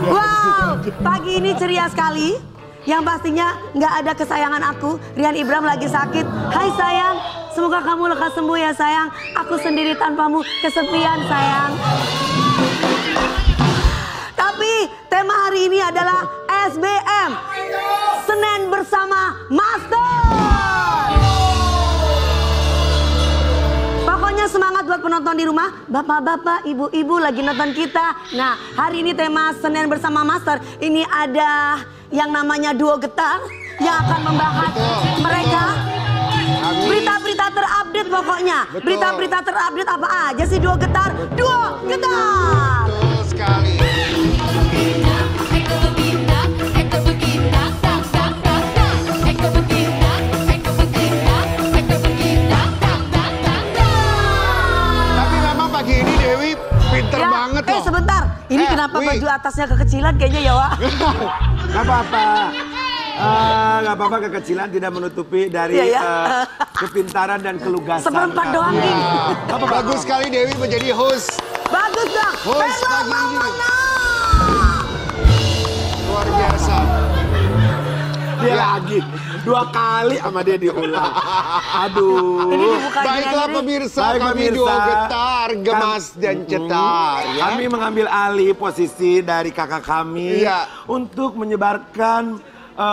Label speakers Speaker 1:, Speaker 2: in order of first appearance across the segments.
Speaker 1: Wow, pagi ini ceria sekali. Yang pastinya nggak ada kesayangan aku. Rian Ibram lagi sakit. Hai sayang, semoga kamu lekas sembuh ya sayang. Aku sendiri tanpamu kesepian sayang. Tapi tema hari ini adalah SBM, Senin bersama Master. Pokoknya semangat buat penonton di rumah. Bapak-bapak, ibu-ibu lagi nonton kita. Nah, hari ini tema Senin bersama Master. Ini ada yang namanya duo getar yang akan membahas mereka. Berita-berita terupdate pokoknya. Berita-berita terupdate apa aja sih duo getar? Duo getar.
Speaker 2: Betul sekali. Tapi memang pagi ini Dewi pinter banget loh.
Speaker 1: Sebentar. Ini kenapa baju atasnya kekecilan kayaknya ya, Wak?
Speaker 3: Gak apa-apa. Gak apa-apa, kekecilan tidak menutupi dari kepintaran dan kelugasan.
Speaker 1: Seperempat doang nih.
Speaker 2: Bagus sekali Dewi menjadi host.
Speaker 1: Bagus dong.
Speaker 2: Host pagi ini. Luar biasa.
Speaker 3: Dia lagi 2 kali sama dia diulang. Aduh.
Speaker 1: Ini dibuka
Speaker 2: Baiklah pemirsa, kami duo getar, gemas dan cetar. Ya?
Speaker 3: Kami mengambil alih posisi dari kakak kami untuk menyebarkan,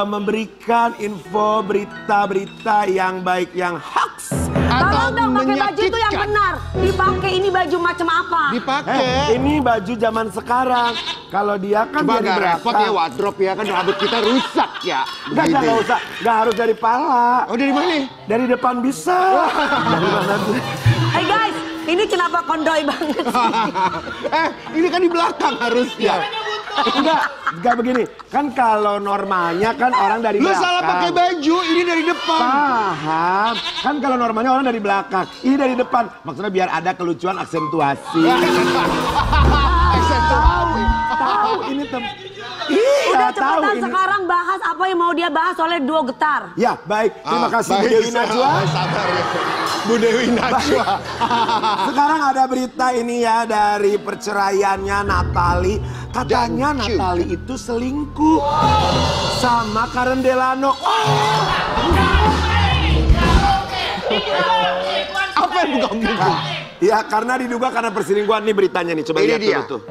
Speaker 3: memberikan info berita-berita yang baik, yang hoax.
Speaker 1: Tolong dong pakai baju itu yang benar. Dipakai ini baju macam apa?
Speaker 2: Dipakai.
Speaker 3: Ini baju zaman sekarang. Kalau dia kan
Speaker 2: Coba
Speaker 3: dari
Speaker 2: gak
Speaker 3: belakang.
Speaker 2: repot ya wardrobe ya, kan rambut kita rusak ya.
Speaker 3: Gak usah, gak harus dari pala.
Speaker 2: Oh dari mana?
Speaker 3: Dari depan bisa. Dari mana tuh?
Speaker 1: Hey guys, ini kenapa kondoy banget sih?
Speaker 2: Ini kan di belakang harusnya.
Speaker 3: Enggak begini. Kan kalau normalnya kan orang dari
Speaker 2: Lu
Speaker 3: belakang.
Speaker 2: salah pakai baju, ini dari depan.
Speaker 3: Paham. Kan kalau normalnya orang dari belakang. Ini dari depan. Maksudnya biar ada kelucuan aksentuasi. Tahu ini
Speaker 1: Udah
Speaker 3: Iya, tahu
Speaker 1: cepetan
Speaker 3: ini.
Speaker 1: sekarang bahas apa yang mau dia bahas oleh duo getar.
Speaker 3: Ya, baik. Terima kasih Bu Dewi Najwa.
Speaker 2: Sabar ya. Bu Dewi Najwa.
Speaker 3: Sekarang ada berita ini ya dari perceraiannya Natali. Katanya
Speaker 2: Jancu.
Speaker 3: Natali itu selingkuh sama Karen Delano.
Speaker 2: Apa yang bukan gitu?
Speaker 3: Ya, karena diduga karena perselingkuhan. Nih beritanya nih, coba
Speaker 2: Ini
Speaker 3: lihat
Speaker 2: dia.
Speaker 3: dulu tuh.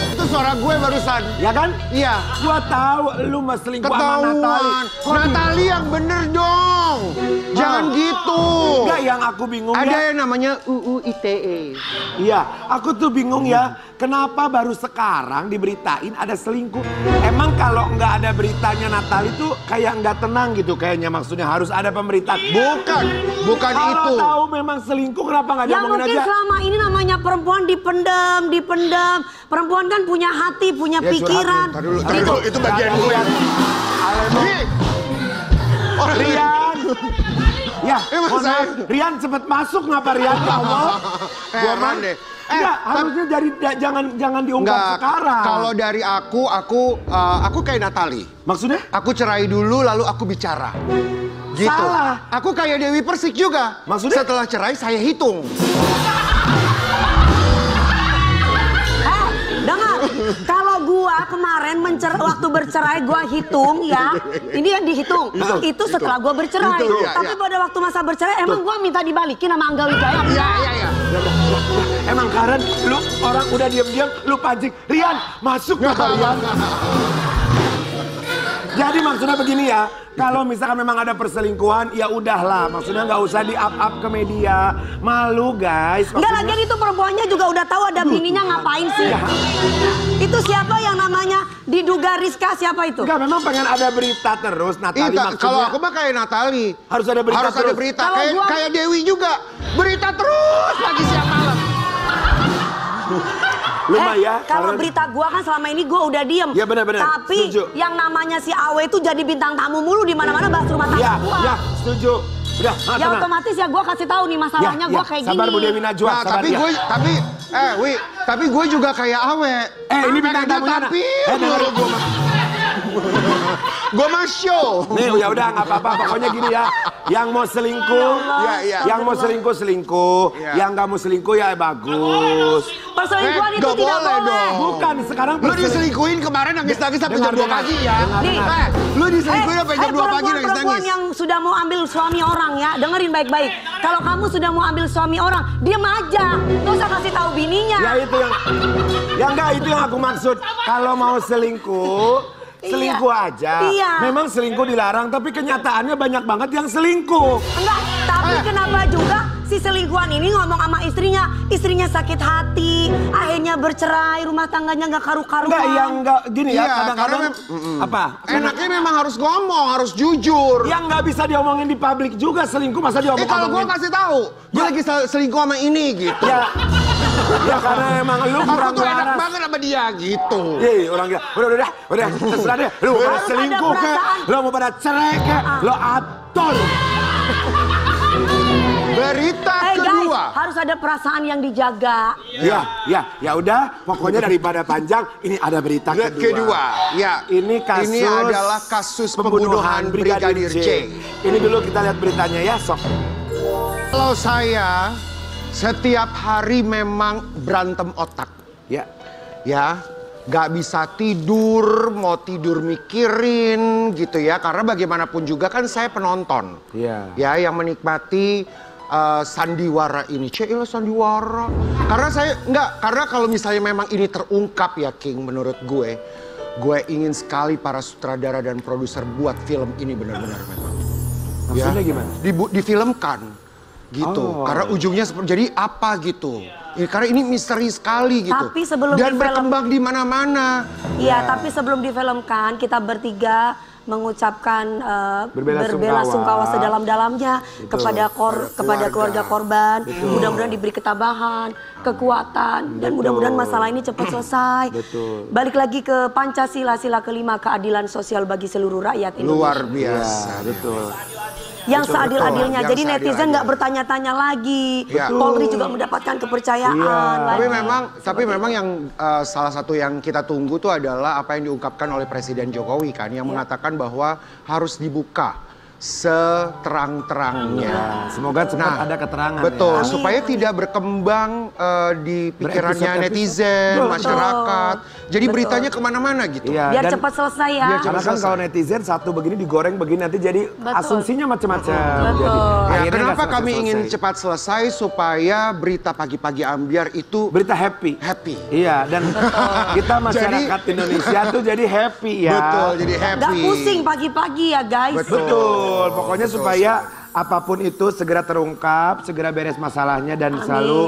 Speaker 2: Itu suara gue barusan.
Speaker 3: Ya kan?
Speaker 2: Iya.
Speaker 3: Gua tahu lu mah selingkuh sama Natali.
Speaker 2: Ketahuan. Natali yang bener dong. Jangan gitu.
Speaker 3: Enggak, yang aku bingung
Speaker 2: Ada
Speaker 3: ya.
Speaker 2: yang namanya UU ITE.
Speaker 3: Iya, aku tuh bingung ya. Kenapa baru sekarang diberitain ada selingkuh? Emang kalau nggak ada beritanya Natali tuh kayak nggak tenang gitu kayaknya, maksudnya harus ada pemberitaan.
Speaker 2: Bukan
Speaker 3: Kalau
Speaker 2: itu.
Speaker 3: tahu memang selingkuh kenapa nggak
Speaker 1: Ya
Speaker 3: diomongin
Speaker 1: mungkin
Speaker 3: aja?
Speaker 1: selama ini namanya perempuan dipendam. Perempuan kan punya hati, punya pikiran.
Speaker 2: Tar dulu, itu bagian gue.
Speaker 3: Rian. Ya,
Speaker 2: Emang
Speaker 3: mohon
Speaker 2: saya-
Speaker 3: maaf. Rian cepet masuk ngapa Rian? Ya Allah.
Speaker 2: Heran deh.
Speaker 3: Enggak, harusnya dari jangan diungkap
Speaker 2: Enggak,
Speaker 3: sekarang.
Speaker 2: kalau dari aku kayak Natali.
Speaker 3: Maksudnya?
Speaker 2: Aku cerai dulu lalu aku bicara. Gitu.
Speaker 3: Salah.
Speaker 2: Aku kayak Dewi Persik juga.
Speaker 3: Maksudnya?
Speaker 2: Setelah cerai saya hitung.
Speaker 1: Dengar, kalau gua kemarin waktu bercerai gua hitung ya. Ini yang dihitung. Itu setelah gua bercerai.
Speaker 2: Itu, iya,
Speaker 1: Tapi
Speaker 2: iya.
Speaker 1: pada waktu masa bercerai emang gua minta dibalikin sama Angga Wijaya.
Speaker 2: Iya.
Speaker 3: Emang Karen, lu orang udah diam-diam, lu pancing. Rian, masuk nggak Rian? Jadi maksudnya begini ya, kalau misalkan memang ada perselingkuhan, ya udahlah. Maksudnya nggak usah di-up ke media. Malu guys.
Speaker 1: Enggak, lagian itu perempuannya juga udah tahu ada bininya ngapain sih. Itu siapa yang namanya diduga Rizka, siapa itu?
Speaker 3: Enggak, memang pengen ada berita terus. Natali maksudnya.
Speaker 2: Kalau aku mah kayak Natali.
Speaker 3: Harus ada berita
Speaker 2: Harus ada
Speaker 3: terus.
Speaker 2: berita.
Speaker 1: Kalau gua-
Speaker 2: Kayak Dewi juga. Berita terus pagi siang malam.
Speaker 3: Lumayan.
Speaker 1: Kalau berita gua kan selama ini gua udah diem.
Speaker 3: Ya, benar-benar.
Speaker 1: Tapi
Speaker 3: Setuju.
Speaker 1: yang namanya si Awe itu jadi bintang tamu mulu di mana-mana bahas rumah tangga gua.
Speaker 3: Ya, setuju. Udah,
Speaker 1: Ya otomatis ya gua kasih tahu nih masalahnya gua kayak gini.
Speaker 3: Sabar Bu Dewi Najwa,
Speaker 2: Nah,
Speaker 3: sabar ya.
Speaker 2: tapi gue juga kayak Awe.
Speaker 3: Ini bintang tamunya.
Speaker 2: Tapi
Speaker 3: Dengerin.
Speaker 2: Gue mah show.
Speaker 3: Nih ya udah nggak apa-apa, pokoknya gini ya. Yang mau selingkuh, yang mau selingkuh, yang nggak mau selingkuh ya bagus.
Speaker 1: Perselingkuhan itu
Speaker 2: Gak
Speaker 1: tidak
Speaker 2: boleh
Speaker 1: boleh.
Speaker 2: dong.
Speaker 3: Bukan sekarang
Speaker 2: Lu diselingkuhin kemarin nangis-nangis sampai jam 2 pagi ya.
Speaker 1: Nih.
Speaker 2: Lu diselingkuhin sampai jam 2 pagi
Speaker 1: perempuan
Speaker 2: nangis-nangis.
Speaker 1: yang sudah mau ambil suami orang ya, dengerin baik-baik. Kalau kamu sudah mau ambil suami orang, diam aja. Nggak usah kasih tahu bininya.
Speaker 3: Ya itu yang enggak itu yang aku maksud. Kalau mau selingkuh, selingkuh aja.
Speaker 1: Iya.
Speaker 3: Memang selingkuh dilarang, tapi kenyataannya banyak banget yang selingkuh.
Speaker 1: Enggak, tapi kenapa juga si selingkuhan ini ngomong sama istrinya sakit hati, akhirnya bercerai, rumah tangganya nggak karu-karuan.
Speaker 3: Enggak, yang enggak gini ya,
Speaker 2: Iya,
Speaker 3: kadang-kadang apa?
Speaker 2: Enaknya memang harus ngomong, harus jujur.
Speaker 3: Yang nggak bisa diomongin di publik juga selingkuh, masa diomongin?
Speaker 2: Kalau gue kasih tahu, gue lagi selingkuh sama ini gitu.
Speaker 3: Ya karena emang lu
Speaker 2: Aku
Speaker 3: kurang
Speaker 2: tuh enak
Speaker 3: waras.
Speaker 2: banget sama dia gitu.
Speaker 3: Iya, orang gila. Udah, terserah deh. Lu mau pada
Speaker 1: Harus
Speaker 3: selingkuh
Speaker 1: ada
Speaker 3: ke,
Speaker 1: perasaan.
Speaker 3: lu mau pada cerai ke, lu atur.
Speaker 2: Berita
Speaker 1: Guys,
Speaker 2: kedua.
Speaker 1: harus ada perasaan yang dijaga.
Speaker 3: Ya udah, pokoknya daripada panjang, ini ada berita kedua.
Speaker 2: Ya.
Speaker 3: Ini kasus
Speaker 2: Ini adalah kasus pembunuhan Brigadir J.
Speaker 3: Ini dulu kita lihat beritanya ya, sok.
Speaker 2: Kalau saya setiap hari memang berantem otak. Ya, gak bisa tidur, mau tidur mikirin gitu ya. Karena bagaimanapun juga kan saya penonton.
Speaker 3: Iya.
Speaker 2: Ya, yang menikmati sandiwara ini. Cielah sandiwara. Karena kalau misalnya memang ini terungkap ya King, menurut gue ingin sekali para sutradara dan produser buat film ini benar-benar memang.
Speaker 3: Maksudnya gimana?
Speaker 2: Difilmkan gitu. Karena ujungnya jadi apa gitu. Ya, karena ini misteri sekali gitu.
Speaker 1: Tapi sebelum
Speaker 2: dan
Speaker 1: difilm-
Speaker 2: berkembang di mana-mana.
Speaker 1: Iya, tapi sebelum difilmkan kita bertiga mengucapkan
Speaker 3: Berbela-sungkawa
Speaker 1: sedalam-dalamnya kepada keluarga korban. Mudah-mudahan diberi ketabahan, kekuatan, dan mudah-mudahan masalah ini cepat selesai. Balik lagi ke Pancasila, sila kelima, keadilan sosial bagi seluruh rakyat Indonesia.
Speaker 2: Luar biasa.
Speaker 3: Betul.
Speaker 1: Yang seadil-adilnya.
Speaker 2: Yang
Speaker 1: Jadi netizen
Speaker 2: seadil-adilnya.
Speaker 1: nggak bertanya-tanya lagi.
Speaker 2: Ya.
Speaker 1: Polri juga mendapatkan kepercayaan lagi.
Speaker 2: Tapi memang yang salah satu yang kita tunggu tuh adalah apa yang diungkapkan oleh Presiden Jokowi kan, yang mengatakan bahwa harus dibuka seterang-terangnya.
Speaker 3: Semoga cepat ada keterangan.
Speaker 2: Betul,
Speaker 3: Ya.
Speaker 2: supaya tidak berkembang di pikirannya
Speaker 3: Berepisode-episode.
Speaker 2: netizen,
Speaker 3: Betul.
Speaker 2: masyarakat. Jadi beritanya kemana-mana gitu.
Speaker 3: Iya,
Speaker 1: Biar
Speaker 3: dan-
Speaker 1: cepat selesai ya.
Speaker 2: Biar
Speaker 3: Karena kan
Speaker 2: selesai.
Speaker 3: kalau netizen satu begini digoreng begini nanti jadi
Speaker 1: Betul.
Speaker 3: asumsinya macam-macam.
Speaker 1: Betul.
Speaker 3: Jadi,
Speaker 2: Ya,
Speaker 3: akhirnya
Speaker 2: kenapa
Speaker 3: nggak
Speaker 2: kami ingin
Speaker 3: selesai-selesai.
Speaker 2: cepat selesai supaya berita pagi-pagi ambiar itu
Speaker 3: Berita happy.
Speaker 2: happy.
Speaker 3: Iya, dan kita masyarakat Indonesia tuh jadi happy ya.
Speaker 2: Betul, jadi happy.
Speaker 1: Nggak pusing pagi-pagi ya guys.
Speaker 3: Betul, pokoknya supaya apapun itu segera terungkap, segera beres masalahnya dan
Speaker 1: Amin.
Speaker 3: selalu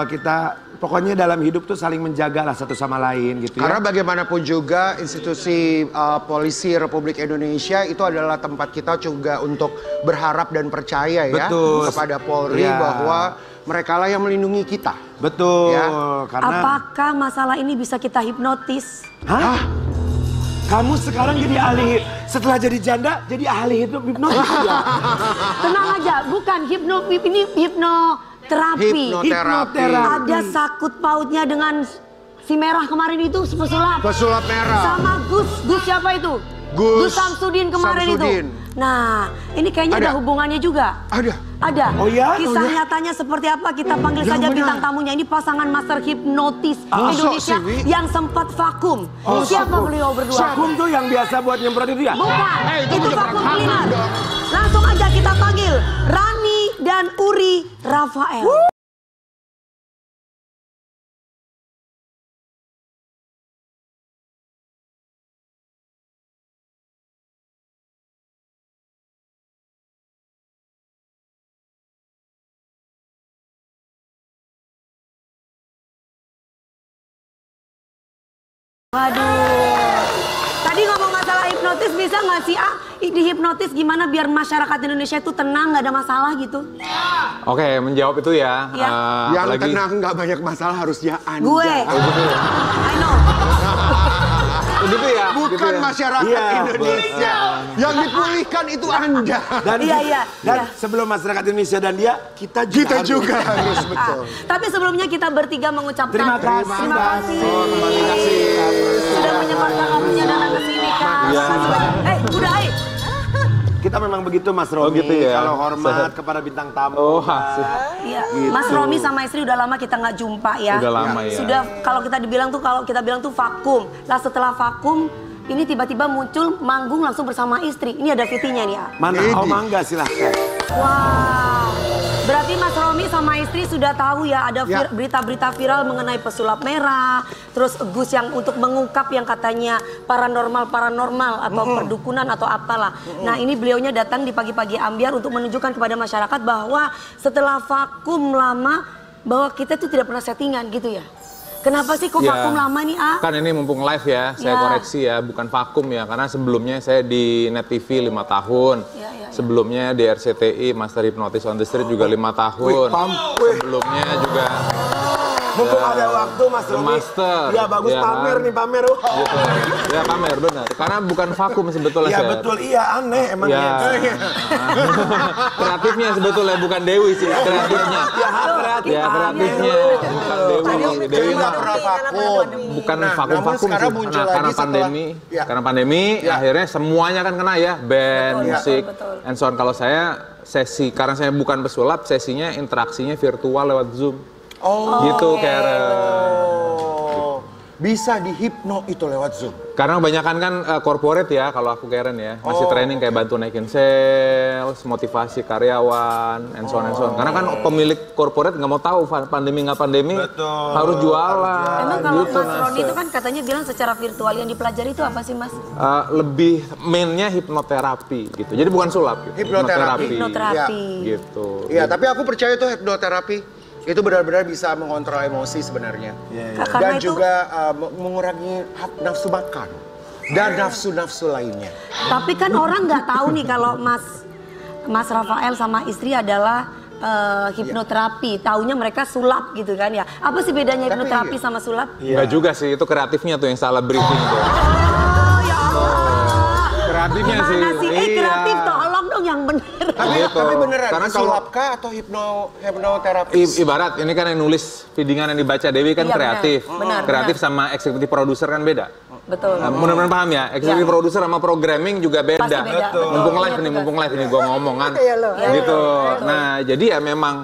Speaker 3: kita pokoknya dalam hidup tuh saling menjaga lah satu sama lain gitu
Speaker 2: Karena
Speaker 3: ya.
Speaker 2: bagaimanapun juga institusi polisi Republik Indonesia itu adalah tempat kita juga untuk berharap dan percaya ya
Speaker 3: Betul.
Speaker 2: kepada Polri
Speaker 3: Iya.
Speaker 2: bahwa mereka lah yang melindungi kita.
Speaker 3: Betul,
Speaker 2: Ya.
Speaker 3: karena
Speaker 1: Apakah masalah ini bisa kita hipnotis?
Speaker 3: Hah? Kamu sekarang jadi ahli, setelah jadi janda jadi ahli hipnotis ya?
Speaker 1: Tenang aja, bukan ini hipnoterapi.
Speaker 2: Hipnoterapi.
Speaker 1: Ada sakut pautnya dengan si merah kemarin itu pesulap.
Speaker 2: Pesulap merah.
Speaker 1: Sama Gus siapa itu?
Speaker 2: Gus
Speaker 1: Samsudin kemarin
Speaker 2: Samsudin.
Speaker 1: itu. Nah, ini kayaknya ada
Speaker 2: Ada.
Speaker 1: hubungannya juga.
Speaker 2: Ada.
Speaker 1: Ada.
Speaker 3: Oh ya?
Speaker 1: Kisah
Speaker 2: Oh ya?
Speaker 1: nyatanya seperti apa kita panggil
Speaker 2: Yang
Speaker 1: saja
Speaker 2: mana?
Speaker 1: bintang tamunya. Ini pasangan master hipnotis Indonesia
Speaker 2: sok sih, Wi?
Speaker 1: yang sempat vakum. Siapa beliau berdua?
Speaker 3: Vakum tuh yang biasa buat nyemprot itu ya?
Speaker 1: Bukan,
Speaker 2: itu
Speaker 1: itu
Speaker 2: udah
Speaker 1: vakum
Speaker 2: berangkat
Speaker 1: cleaner.
Speaker 2: dong.
Speaker 1: Langsung aja kita panggil Rani dan Uri Rafael. Waduh. Tadi ngomong masalah hipnotis bisa nggak sih dihipnotis gimana biar masyarakat Indonesia itu tenang nggak ada masalah gitu?
Speaker 4: Oke, menjawab itu ya.
Speaker 1: Iya.
Speaker 2: Yang
Speaker 4: apalagi-
Speaker 2: tenang nggak banyak masalah harusnya Anda.
Speaker 1: Gue. I know.
Speaker 4: Gitu ya.
Speaker 2: Bukan
Speaker 4: gitu ya.
Speaker 2: masyarakat
Speaker 3: Iya,
Speaker 2: Indonesia. Yang dipulihkan itu Anda.
Speaker 3: Dan,
Speaker 1: Iya.
Speaker 3: sebelum masyarakat Indonesia dan dia, kita juga
Speaker 2: Kita
Speaker 3: harus-
Speaker 2: juga harus betul.
Speaker 1: Tapi sebelumnya kita bertiga mengucapkan
Speaker 3: Terima kasih.
Speaker 1: Terima kasih.
Speaker 4: Terima kasih.
Speaker 1: Sudah menyempatkan waktunya datang ke sini Kak.
Speaker 4: Iya.
Speaker 3: memang begitu Mas Romi.
Speaker 4: gitu ya?
Speaker 3: Kalau hormat kepada bintang tamu.
Speaker 4: Oh, asik.
Speaker 1: Iya,
Speaker 3: Gitu.
Speaker 1: Mas Romi sama istri udah lama kita nggak jumpa ya.
Speaker 4: Udah lama ya.
Speaker 1: Sudah kalau kita bilang tuh vakum. Lah setelah vakum ini tiba-tiba muncul manggung langsung bersama istri. Ini ada VT-nya nih ya.
Speaker 3: Mana? Oh mangga silahkan.
Speaker 1: Wah. Berarti Mas Romi sama istri sudah tahu ya ada
Speaker 2: Ya.
Speaker 1: berita-berita viral mengenai pesulap merah. Terus Gus yang untuk mengungkap yang katanya paranormal atau perdukunan atau apalah. Nah ini beliaunya datang di pagi-pagi ambiar untuk menunjukkan kepada masyarakat bahwa setelah vakum lama bahwa kita tuh tidak pernah settingan gitu ya. Kenapa sih kok
Speaker 4: Ya.
Speaker 1: vakum lama nih
Speaker 4: Kan ini mumpung live ya, saya
Speaker 1: Ya.
Speaker 4: koreksi ya, bukan vakum ya. Karena sebelumnya saya di Net TV 5 tahun.
Speaker 1: Ya.
Speaker 4: Sebelumnya di RCTI, Master Hypnotis on the Street juga 5 tahun. Sebelumnya juga
Speaker 3: Mumpung ada waktu Mas Romi.
Speaker 4: Master.
Speaker 3: Ya bagus
Speaker 4: Ya
Speaker 3: pamer
Speaker 4: kan?
Speaker 3: nih pamer.
Speaker 4: gitu. Ya pamer, benar. Karena bukan vakum sebetulnya
Speaker 3: Iya
Speaker 4: saya.
Speaker 3: betul, iya aneh emang
Speaker 4: Ya.
Speaker 3: ya.
Speaker 4: Kreatifnya sebetulnya bukan Dewi sih, kreatifnya. Ya kreatifnya, bukan Dewi. Dewi
Speaker 2: nggak pernah vakum.
Speaker 4: bukan
Speaker 2: Nah,
Speaker 4: vakum-vakum
Speaker 2: namun
Speaker 4: sih.
Speaker 2: sekarang muncul
Speaker 4: Karena
Speaker 2: lagi setelah-
Speaker 4: pandemi,
Speaker 2: Ya.
Speaker 4: karena pandemi akhirnya semuanya kan kena ya, band,
Speaker 1: Betul,
Speaker 4: musik,
Speaker 1: betul.
Speaker 4: and so on. Kalau saya sesi, karena saya bukan pesulap, sesinya interaksinya virtual lewat Zoom.
Speaker 2: Oh.
Speaker 4: Gitu Karen.
Speaker 2: Oh. Bisa dihipno itu lewat Zoom.
Speaker 4: Karena kebanyakan kan corporate ya, kalau aku Karen ya, masih training kayak bantu naikin sales, motivasi karyawan, and so on and so on. Karena kan pemilik corporate nggak mau tahu pandemi nggak pandemi, harus jualan.
Speaker 1: Emang kalau
Speaker 4: gitu,
Speaker 1: Mas Roni
Speaker 4: Nas.
Speaker 1: itu kan katanya bilang secara virtual yang dipelajari itu apa sih Mas?
Speaker 4: Lebih mainnya hipnoterapi gitu. Jadi bukan sulap gitu.
Speaker 2: Hipnoterapi.
Speaker 1: Hipnoterapi.
Speaker 4: Gitu.
Speaker 2: Iya, tapi aku percaya itu hipnoterapi itu benar-benar bisa mengontrol emosi sebenarnya.
Speaker 1: Karena
Speaker 2: Dan
Speaker 1: itu,
Speaker 2: juga mengurangi nafsu makan dan nafsu-nafsu lainnya.
Speaker 1: tapi kan orang nggak tahu nih kalau Mas Rafael sama istri adalah hipnoterapi. Taunya mereka sulap gitu kan ya. Apa sih bedanya
Speaker 2: Tapi
Speaker 1: hipnoterapi
Speaker 2: iya.
Speaker 1: sama sulap?
Speaker 4: Nggak juga sih, itu kreatifnya tuh yang salah briefing tuh.
Speaker 1: Oh ya Allah.
Speaker 4: Kreatifnya sih.
Speaker 1: Gimana sih?
Speaker 4: Iya.
Speaker 1: Kreatif tolong dong yang bener.
Speaker 2: Tapi,
Speaker 4: Gitu.
Speaker 2: tapi beneran,
Speaker 4: Karena
Speaker 2: itu
Speaker 4: kalau-
Speaker 2: sulap kah atau hipnoterapis?
Speaker 4: Ibarat ini kan yang nulis feedingan yang dibaca Dewi kan
Speaker 1: Iya,
Speaker 4: kreatif.
Speaker 1: benar,
Speaker 4: Kreatif
Speaker 1: benar.
Speaker 4: sama eksekutif produser kan beda.
Speaker 1: Betul.
Speaker 4: Mudah-mudahan paham ya. Eksekutif
Speaker 1: Iya.
Speaker 4: produser sama programming juga beda.
Speaker 1: Pasti beda. Betul.
Speaker 4: Mumpung
Speaker 1: Iya,
Speaker 4: live nih,
Speaker 1: betul.
Speaker 4: mumpung live ini gua ngomong kan.
Speaker 1: Iya, loh.
Speaker 4: Gitu.
Speaker 1: Iya,
Speaker 4: Nah, jadi ya memang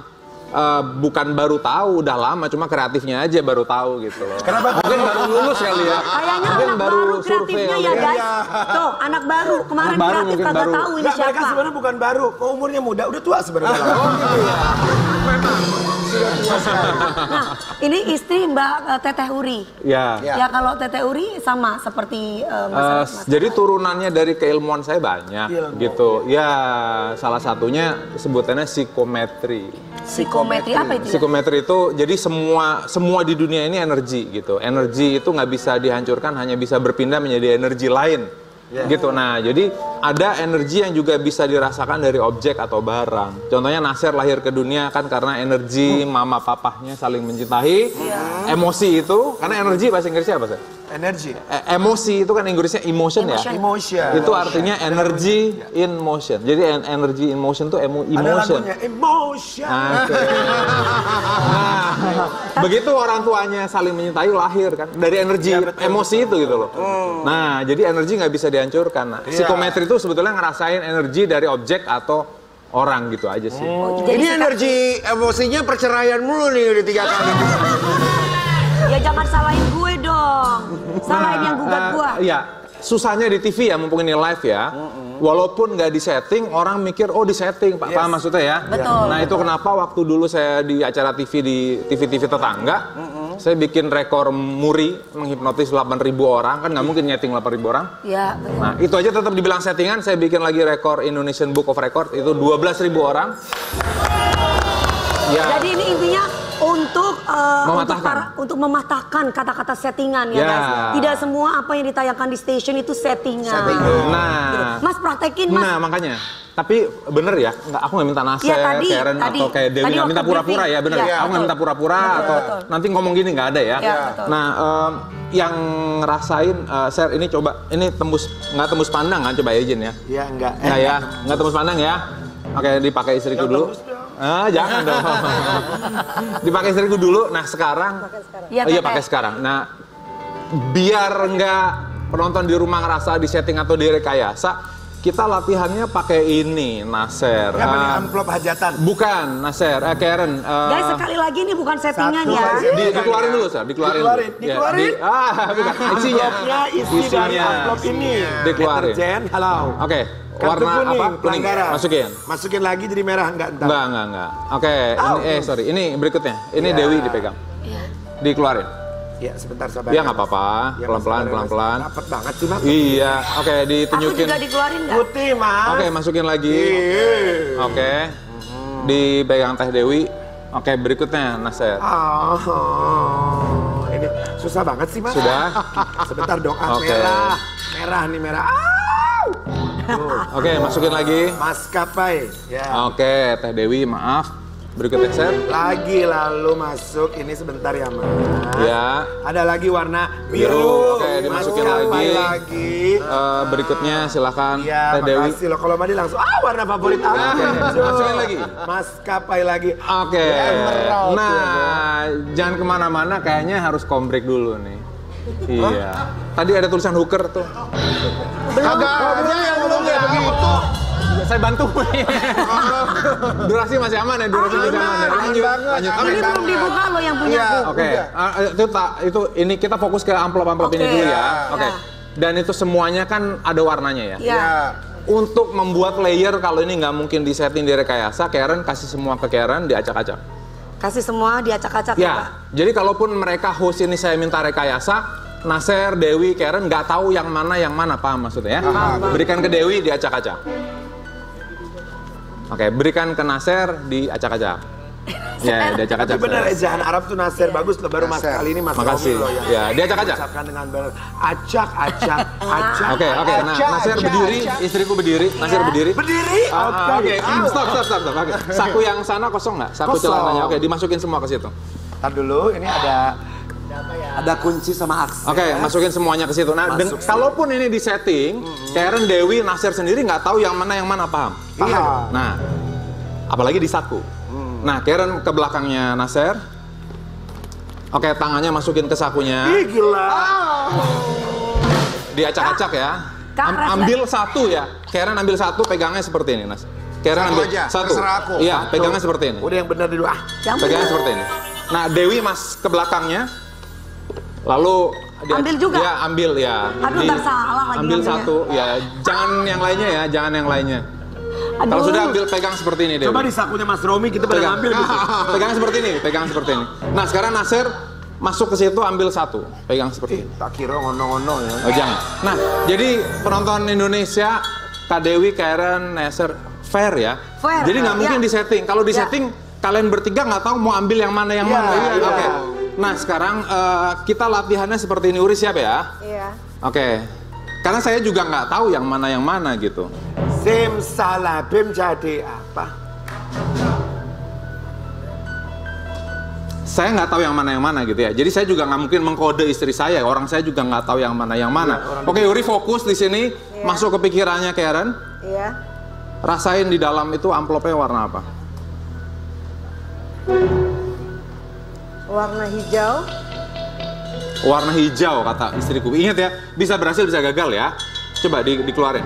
Speaker 4: bukan baru tahu, udah lama, cuma kreatifnya aja baru tahu gitu loh.
Speaker 3: Kenapa?
Speaker 4: Mungkin baru lulus kali ya.
Speaker 1: Kayaknya
Speaker 4: Mungkin
Speaker 1: anak baru kreatifnya
Speaker 4: kali
Speaker 1: ya guys. Tuh anak baru kemarin
Speaker 4: Anak baru
Speaker 1: kreatif
Speaker 4: mungkin
Speaker 1: kagak
Speaker 4: baru.
Speaker 1: tahu ini
Speaker 3: Enggak, mereka
Speaker 1: siapa.
Speaker 3: sebenarnya bukan baru. Kok umurnya muda, udah tua sebenarnya.
Speaker 1: Nah ini istri Mbak Teteh Uri.
Speaker 4: Ya.
Speaker 2: Ya.
Speaker 1: Ya kalau Teteh Uri sama seperti Mas.
Speaker 4: Jadi turunannya dari keilmuan saya banyak gitu. Ya, salah satunya sebutannya psikometri.
Speaker 1: Psikometri apa itu? Ya?
Speaker 4: Psikometri itu jadi semua di dunia ini energi gitu. Energi itu nggak bisa dihancurkan, hanya bisa berpindah menjadi energi lain. Gitu. Nah, jadi ada energi yang juga bisa dirasakan dari objek atau barang. Contohnya Nasir lahir ke dunia kan karena energi mama papahnya saling mencintai. Emosi itu karena energi bahasa Inggrisnya apa sih?
Speaker 3: Energi.
Speaker 4: Emosi itu kan Inggrisnya emotion, ya.
Speaker 3: Emotion.
Speaker 4: Itu artinya energy in motion. Jadi energy in motion tuh
Speaker 3: Ada
Speaker 4: emotion.
Speaker 3: lagunya emotion.
Speaker 4: Oke. Nah, begitu orang tuanya saling mencintai lahir kan dari energi emosi itu gitu loh. Nah, jadi energi nggak bisa dihancurkan. Nah, psikometri itu sebetulnya ngerasain energi dari objek atau orang gitu aja sih.
Speaker 1: Jadi
Speaker 2: Ini energi emosinya perceraian mulu nih udah 3 kali.
Speaker 1: ya jangan salahin gue dong. Salahin yang gugat gua.
Speaker 4: Iya, susahnya di TV ya, mumpung ini live ya. Walaupun nggak di setting, orang mikir oh di setting, Pak. Paham maksudnya ya?
Speaker 1: Betul.
Speaker 4: Nah itu kenapa waktu dulu saya di acara TV di TV-TV tetangga, saya bikin rekor muri menghipnotis 8.000 orang, kan nggak mungkin nyeting 8.000 orang.
Speaker 1: Ya betul.
Speaker 4: Nah itu aja tetap dibilang settingan, saya bikin lagi rekor Indonesian Book of Record itu 12.000 orang. Ya.
Speaker 1: Jadi ini intinya untuk
Speaker 4: Mematahkan.
Speaker 1: untuk mematahkan kata-kata settingan ya
Speaker 4: Ya.
Speaker 1: guys. Tidak semua apa yang ditayangkan di station itu settingan.
Speaker 4: Nah,
Speaker 1: Mas praktekin Mas.
Speaker 4: nah makanya. Tapi bener ya, aku nggak minta Nasir,
Speaker 1: Iya, tadi-
Speaker 4: Karen
Speaker 1: tadi-
Speaker 4: atau kayak Dewi
Speaker 1: tadi
Speaker 4: nggak minta
Speaker 1: waktu
Speaker 4: pura-pura
Speaker 1: briefing.
Speaker 4: ya, bener.
Speaker 1: Iya,
Speaker 4: Aku nggak
Speaker 1: betul.
Speaker 4: minta pura-pura atau
Speaker 1: betul.
Speaker 4: nanti ngomong gini nggak ada ya.
Speaker 1: Iya, betul.
Speaker 4: Nah, yang ngerasain, share ini coba, ini nggak tembus pandang kan, coba izin ya.
Speaker 3: Iya, enggak.
Speaker 4: Nggak ya, nggak tembus pandang ya. Oke, dipakai istriku dulu. Jangan dong. Dipakai istriku dulu. Nah sekarang,
Speaker 1: Iya,
Speaker 4: iya
Speaker 1: Teteh.
Speaker 4: pakai sekarang. Nah, biar nggak penonton di rumah ngerasa di setting atau direkayasa, kita latihannya pakai ini, Nasir.
Speaker 3: Apa nih, amplop hajatan?
Speaker 4: Bukan, Nasir, Karen.
Speaker 1: Guys, sekali lagi ini bukan settingan
Speaker 3: satu
Speaker 1: ya.
Speaker 3: lagi.
Speaker 4: Dikeluarin dulu, Sir. Dikeluarin.
Speaker 3: Dikeluarin.
Speaker 4: Bukan. Isinya.
Speaker 3: Amplopnya isi dari amplop ini.
Speaker 4: Dikeluarin.
Speaker 3: Deterjen, halo.
Speaker 4: Oke.
Speaker 3: Kartu
Speaker 4: Warna
Speaker 3: kuning,
Speaker 4: apa? Kuning.
Speaker 3: pelanggaran.
Speaker 4: Masukin.
Speaker 3: Masukin lagi jadi merah, enggak entar.
Speaker 4: Enggak. Oke, ini sorry. Ini berikutnya. Ini
Speaker 3: Ya.
Speaker 4: Dewi dipegang. Dikeluarin.
Speaker 3: Ya, sebentar sabar.
Speaker 4: Ya nggak apa-apa.
Speaker 3: Ya,
Speaker 4: Pelan-pelan,
Speaker 3: Mas,
Speaker 4: pelan-pelan.
Speaker 3: Rapet banget sih, Mas.
Speaker 4: Iya. Oke,
Speaker 1: Aku
Speaker 4: ditunjukin.
Speaker 1: juga dikeluarin nggak?
Speaker 3: Putih, Mas.
Speaker 4: Oke, masukin lagi.
Speaker 3: Iya.
Speaker 4: Oke. Dipegang Teh Dewi. Oke, berikutnya Nasir.
Speaker 3: Oh, ini susah banget sih, Mas.
Speaker 4: Sudah?
Speaker 3: Sebentar dong,
Speaker 4: Oke.
Speaker 3: merah. Merah nih, merah. Au! Tuh,
Speaker 4: Oke, masukin lagi.
Speaker 3: maskapai. Ya.
Speaker 4: Oke, Teh Dewi, maaf. Berikutnya, Sir.
Speaker 3: Lagi lalu masuk ini sebentar ya, Mas.
Speaker 4: Ya.
Speaker 3: Ada lagi warna
Speaker 4: Biru.
Speaker 3: biru.
Speaker 4: Oke, dimasukin
Speaker 3: Maskapai
Speaker 4: lagi.
Speaker 3: lagi.
Speaker 4: Berikutnya silakan
Speaker 3: Iya,
Speaker 4: Teh Dewi.
Speaker 3: makasih loh. Kalau Madi langsung, warna favorit aku.
Speaker 4: Masukin lagi.
Speaker 3: Maskapai lagi.
Speaker 4: Oke.
Speaker 3: Emerald,
Speaker 4: Nah, jangan kemana-mana. Kayaknya harus kombrek dulu nih. Iya. Tadi ada tulisan hooker tuh.
Speaker 2: Kagak ada yang ngomong kayak begitu.
Speaker 4: Saya bantu. Durasi masih aman ya, durasi masih aman ya. Lanjut.
Speaker 1: Ini belum dibuka loh yang punya
Speaker 2: Iya.
Speaker 1: aku.
Speaker 4: Oke, itu ini kita fokus ke amplop-amplop ini
Speaker 1: Oke.
Speaker 4: dulu ya. Oke.
Speaker 1: Ya.
Speaker 4: Dan itu semuanya kan ada warnanya ya.
Speaker 1: Iya.
Speaker 4: Untuk membuat layer kalau ini nggak mungkin disetting di rekayasa, Karen kasih semua ke Karen diacak-acak.
Speaker 1: Kasih semua diacak-acak ya, Pak.
Speaker 4: Ya, jadi kalaupun mereka host ini saya minta rekayasa, Nasir, Dewi, Karen nggak tahu yang mana, paham maksudnya ya?
Speaker 1: Paham.
Speaker 4: Berikan ke Dewi diacak-acak. Oke, berikan ke Nasir diacak-acak. Ya, diacak-acak.
Speaker 3: Tapi benar ejaan Arab tuh Nasir bagus loh. Baru Mas
Speaker 2: Nasir.
Speaker 3: kali ini Mas
Speaker 4: Makasih.
Speaker 3: Romi loh ya.
Speaker 4: Ya, diacak-acak.
Speaker 3: Ucapkan dengan benar. Acak.
Speaker 4: Oke. Nah, Nasir berdiri, istriku berdiri, Nasir berdiri.
Speaker 3: Berdiri.
Speaker 4: Oke, stop. Oke. Saku yang sana kosong nggak? Saku
Speaker 3: Kosong.
Speaker 4: celananya. Oke, dimasukin semua ke situ.
Speaker 3: Ntar dulu, ini ada kunci sama akses.
Speaker 4: Oke, masukin semuanya ke situ. Nah,
Speaker 3: Masuk
Speaker 4: kalaupun ini di setting, Karen, Dewi, Nasir sendiri nggak tahu yang mana, paham?
Speaker 3: Iya.
Speaker 4: Nah, apalagi di saku. Nah, Karen ke belakangnya Nasir. Oke, tangannya masukin ke sakunya.
Speaker 3: Ih, gila.
Speaker 4: Diacak-acak ya.
Speaker 1: Kak, refleks.
Speaker 4: Ambil satu ya. Karen ambil satu, pegangnya seperti ini, Nas. Karen
Speaker 2: Satu
Speaker 4: ambil
Speaker 2: aja,
Speaker 4: satu.
Speaker 2: terserah aku.
Speaker 4: Iya, pegangnya seperti ini.
Speaker 3: Udah yang benar dulu.
Speaker 1: Yang
Speaker 4: Pegangnya
Speaker 1: benar.
Speaker 4: seperti ini. Nah, Dewi mas ke belakangnya. Lalu
Speaker 1: Ambil juga?
Speaker 4: Ya, ambil ya.
Speaker 1: Aduh, ntar salah lagi
Speaker 4: Ambil
Speaker 1: ngambilnya.
Speaker 4: satu, ya. Jangan yang lainnya ya, jangan yang lainnya.
Speaker 1: Aduh.
Speaker 4: Kalau sudah ambil, pegang seperti ini, Dewi.
Speaker 3: Coba di sakunya Mas Romi kita pada
Speaker 4: Pegang.
Speaker 3: ngambil gitu.
Speaker 4: Pegang seperti ini, pegang seperti ini. Nah, sekarang Nasir masuk ke situ, ambil satu. Pegang seperti ini.
Speaker 3: Tak kira ngono-ngono ya.
Speaker 4: Oh, jangan. Nah, jadi penonton Indonesia, Kak Dewi, Karen, Nasir, fair ya.
Speaker 1: Fair.
Speaker 4: Jadi nggak mungkin
Speaker 1: Ya.
Speaker 4: di setting. Kalau di
Speaker 1: Ya.
Speaker 4: setting, kalian bertiga nggak tahu mau ambil yang mana
Speaker 3: Iya,
Speaker 4: mana.
Speaker 3: iya.
Speaker 4: Oke. Nah, sekarang kita latihannya seperti ini. Uri siap ya?
Speaker 1: Iya.
Speaker 4: Oke. Karena saya juga nggak tahu yang mana gitu.
Speaker 3: Simsalabim jadi apa?
Speaker 4: Saya nggak tahu yang mana gitu ya. Jadi saya juga nggak mungkin mengkode istri saya. Orang saya juga nggak tahu yang mana. Oke, Uri fokus di sini. Masuk ke pikirannya Karen.
Speaker 1: Iya.
Speaker 4: Rasain di dalam itu amplopnya warna apa?
Speaker 1: Warna hijau.
Speaker 4: Warna hijau kata istriku. Ingat ya, bisa berhasil bisa gagal ya. Coba dikeluarin.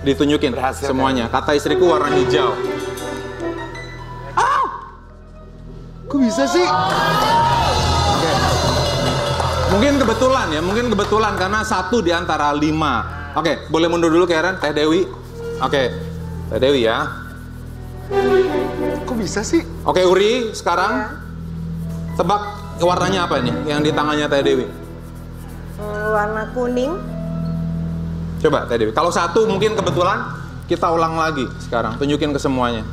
Speaker 4: Ditunjukin
Speaker 3: Berhasil,
Speaker 4: semuanya. Kata istriku warna hijau.
Speaker 2: Kok bisa sih?
Speaker 4: Mungkin kebetulan karena 1 di antara 5. Oke, boleh mundur dulu Karen, Teh Dewi. Oke, Teh Dewi ya.
Speaker 2: Kok bisa sih?
Speaker 4: Oke, Uri sekarang tebak warnanya apa ini yang di tangannya Teh Dewi?
Speaker 5: Warna kuning.
Speaker 4: Coba Teh Dewi. Kalau 1 mungkin kebetulan, kita ulang lagi sekarang. Tunjukin ke semuanya.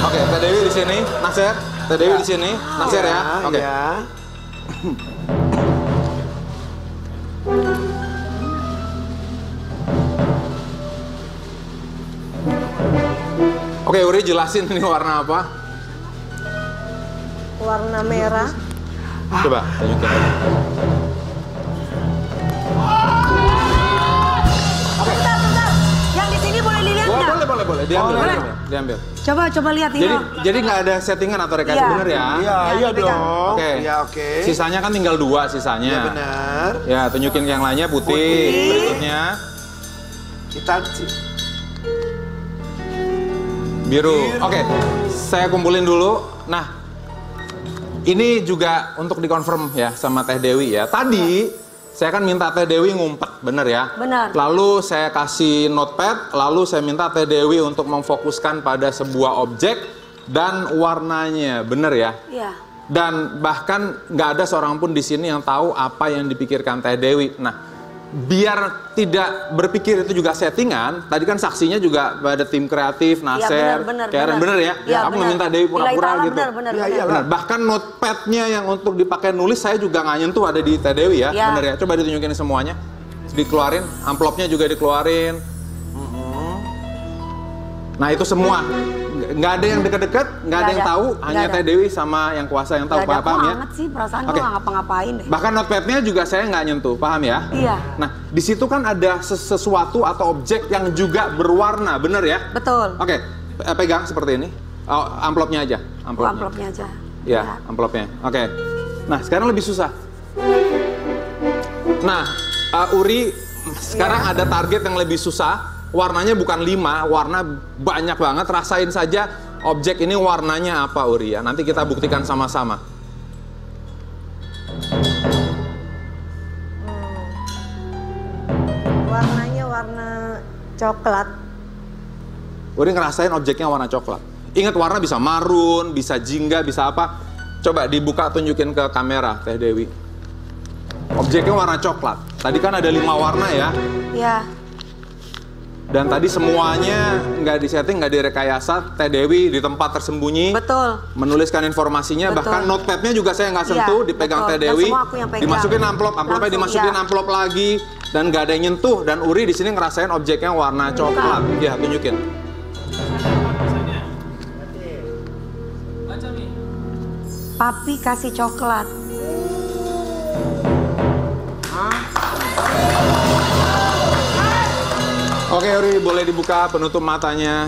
Speaker 4: Oke, Teh Dewi di sini, Nasir. Teh Dewi di sini, Nasir ya. Oke.
Speaker 3: Ya.
Speaker 4: Oke, Uri jelasin ini warna apa?
Speaker 5: Warna merah.
Speaker 4: Coba tunjukin.
Speaker 1: Bentar. Yang di sini boleh dilihat nggak?
Speaker 4: Boleh. boleh. Diambil,
Speaker 1: Boleh.
Speaker 4: diambil.
Speaker 1: Coba lihat ini.
Speaker 4: Jadi nggak ada settingan atau rekayasa,
Speaker 1: Iya.
Speaker 4: bener ya?
Speaker 3: Iya dong.
Speaker 4: Oke.
Speaker 3: Iya, oke.
Speaker 4: Sisanya kan tinggal 2 sisanya.
Speaker 3: Iya benar.
Speaker 4: Ya, tunjukin yang lainnya putih. Berikutnya
Speaker 3: Kita
Speaker 4: biru. Oke, saya kumpulin dulu. Nah, ini juga untuk dikonfirm ya sama Teh Dewi ya. Tadi saya kan minta Teh Dewi ngumpet, bener ya?
Speaker 1: Benar.
Speaker 4: Lalu saya kasih notepad, lalu saya minta Teh Dewi untuk memfokuskan pada sebuah objek dan warnanya, bener ya?
Speaker 1: Iya.
Speaker 4: Dan bahkan nggak ada seorang pun di sini yang tahu apa yang dipikirkan Teh Dewi. Nah, biar tidak berpikir itu juga settingan, tadi kan saksinya juga pada tim kreatif, Naser, Karen, bener ya?
Speaker 1: Iya,
Speaker 4: Aku
Speaker 1: bener.
Speaker 4: meminta Dewi pura-pura
Speaker 1: Lillahi
Speaker 4: gitu.
Speaker 1: ta'ala, bener.
Speaker 4: Benar. Bahkan notepadnya yang untuk dipakai nulis saya juga nggak nyentuh, ada di Teh Dewi ya,
Speaker 1: Ya.
Speaker 4: bener ya? Coba ditunjukin semuanya, dikeluarin, amplopnya juga dikeluarin. Nah itu semua, nggak ada yang deket-deket, nggak ada yang tahu, hanya Teh Dewi sama yang kuasa yang tahu,
Speaker 1: Gak ada
Speaker 4: paham ya?
Speaker 1: banget sih perasaan
Speaker 4: Oke.
Speaker 1: gue nggak ngapa-ngapain deh.
Speaker 4: Bahkan notepadnya juga saya nggak nyentuh, paham ya?
Speaker 1: Iya.
Speaker 4: Nah, di situ kan ada sesuatu atau objek yang juga berwarna, bener ya?
Speaker 1: Betul.
Speaker 4: Oke, pegang seperti ini. Oh, amplopnya aja.
Speaker 1: Amplopnya aja.
Speaker 4: Ya, amplopnya. Oke. Nah, sekarang lebih susah. Nah, Uri, sekarang ada target yang lebih susah. Warnanya bukan 5, warna banyak banget. Rasain saja objek ini warnanya apa, Uri ya. Nanti kita buktikan sama-sama.
Speaker 5: Warnanya warna coklat.
Speaker 4: Uri ngerasain objeknya warna coklat. Ingat warna bisa marun, bisa jingga, bisa apa. Coba dibuka, tunjukin ke kamera, Teh Dewi. Objeknya warna coklat. Tadi kan ada 5 warna ya.
Speaker 1: Iya.
Speaker 4: Dan tadi semuanya nggak disetting, nggak direkayasa. Teh Dewi di tempat tersembunyi.
Speaker 1: Betul.
Speaker 4: Menuliskan informasinya,
Speaker 1: Betul.
Speaker 4: bahkan notepadnya juga saya nggak sentuh,
Speaker 1: Iya,
Speaker 4: dipegang
Speaker 1: betul.
Speaker 4: Teh
Speaker 1: Dan
Speaker 4: Dewi.
Speaker 1: semua aku yang pegang.
Speaker 4: Dimasukin amplop, amplopnya
Speaker 1: Langsung,
Speaker 4: dimasukin
Speaker 1: iya.
Speaker 4: amplop lagi. Dan nggak ada yang nyentuh. Dan Uri di sini ngerasain objeknya warna coklat. Ya, tunjukin.
Speaker 1: Papi kasih coklat.
Speaker 4: Oke, Uri, boleh dibuka penutup matanya.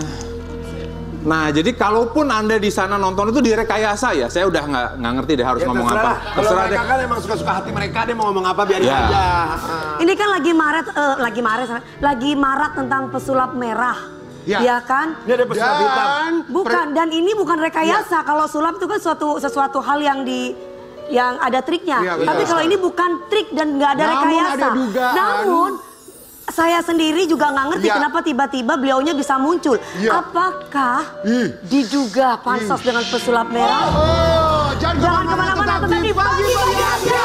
Speaker 4: Nah, jadi kalaupun Anda di sana nonton itu direkayasa ya, saya udah nggak ngerti deh harus ngomong apa.
Speaker 3: Kalau mereka kan emang suka-suka hati mereka, dia mau ngomong apa biarin
Speaker 4: Ya.
Speaker 3: aja.
Speaker 1: Ini kan lagi marak tentang pesulap merah.
Speaker 2: Ya.
Speaker 1: Iya kan?
Speaker 3: Ini ada pesulap hitam.
Speaker 2: Dan
Speaker 1: Bukan, dan ini bukan rekayasa. Kalau sulap itu kan sesuatu hal yang ada triknya.
Speaker 2: Iya, betul.
Speaker 1: Tapi kalau ini bukan trik dan nggak ada
Speaker 2: Namun
Speaker 1: rekayasa.
Speaker 2: ada dugaan.
Speaker 1: Namun saya sendiri juga nggak ngerti
Speaker 2: Iya.
Speaker 1: kenapa tiba-tiba beliaunya bisa muncul.
Speaker 2: Iya.
Speaker 1: Apakah diduga pansos dengan pesulap merah?
Speaker 2: Oh, jangan
Speaker 1: kemana-mana, tetap di Pagi Asia.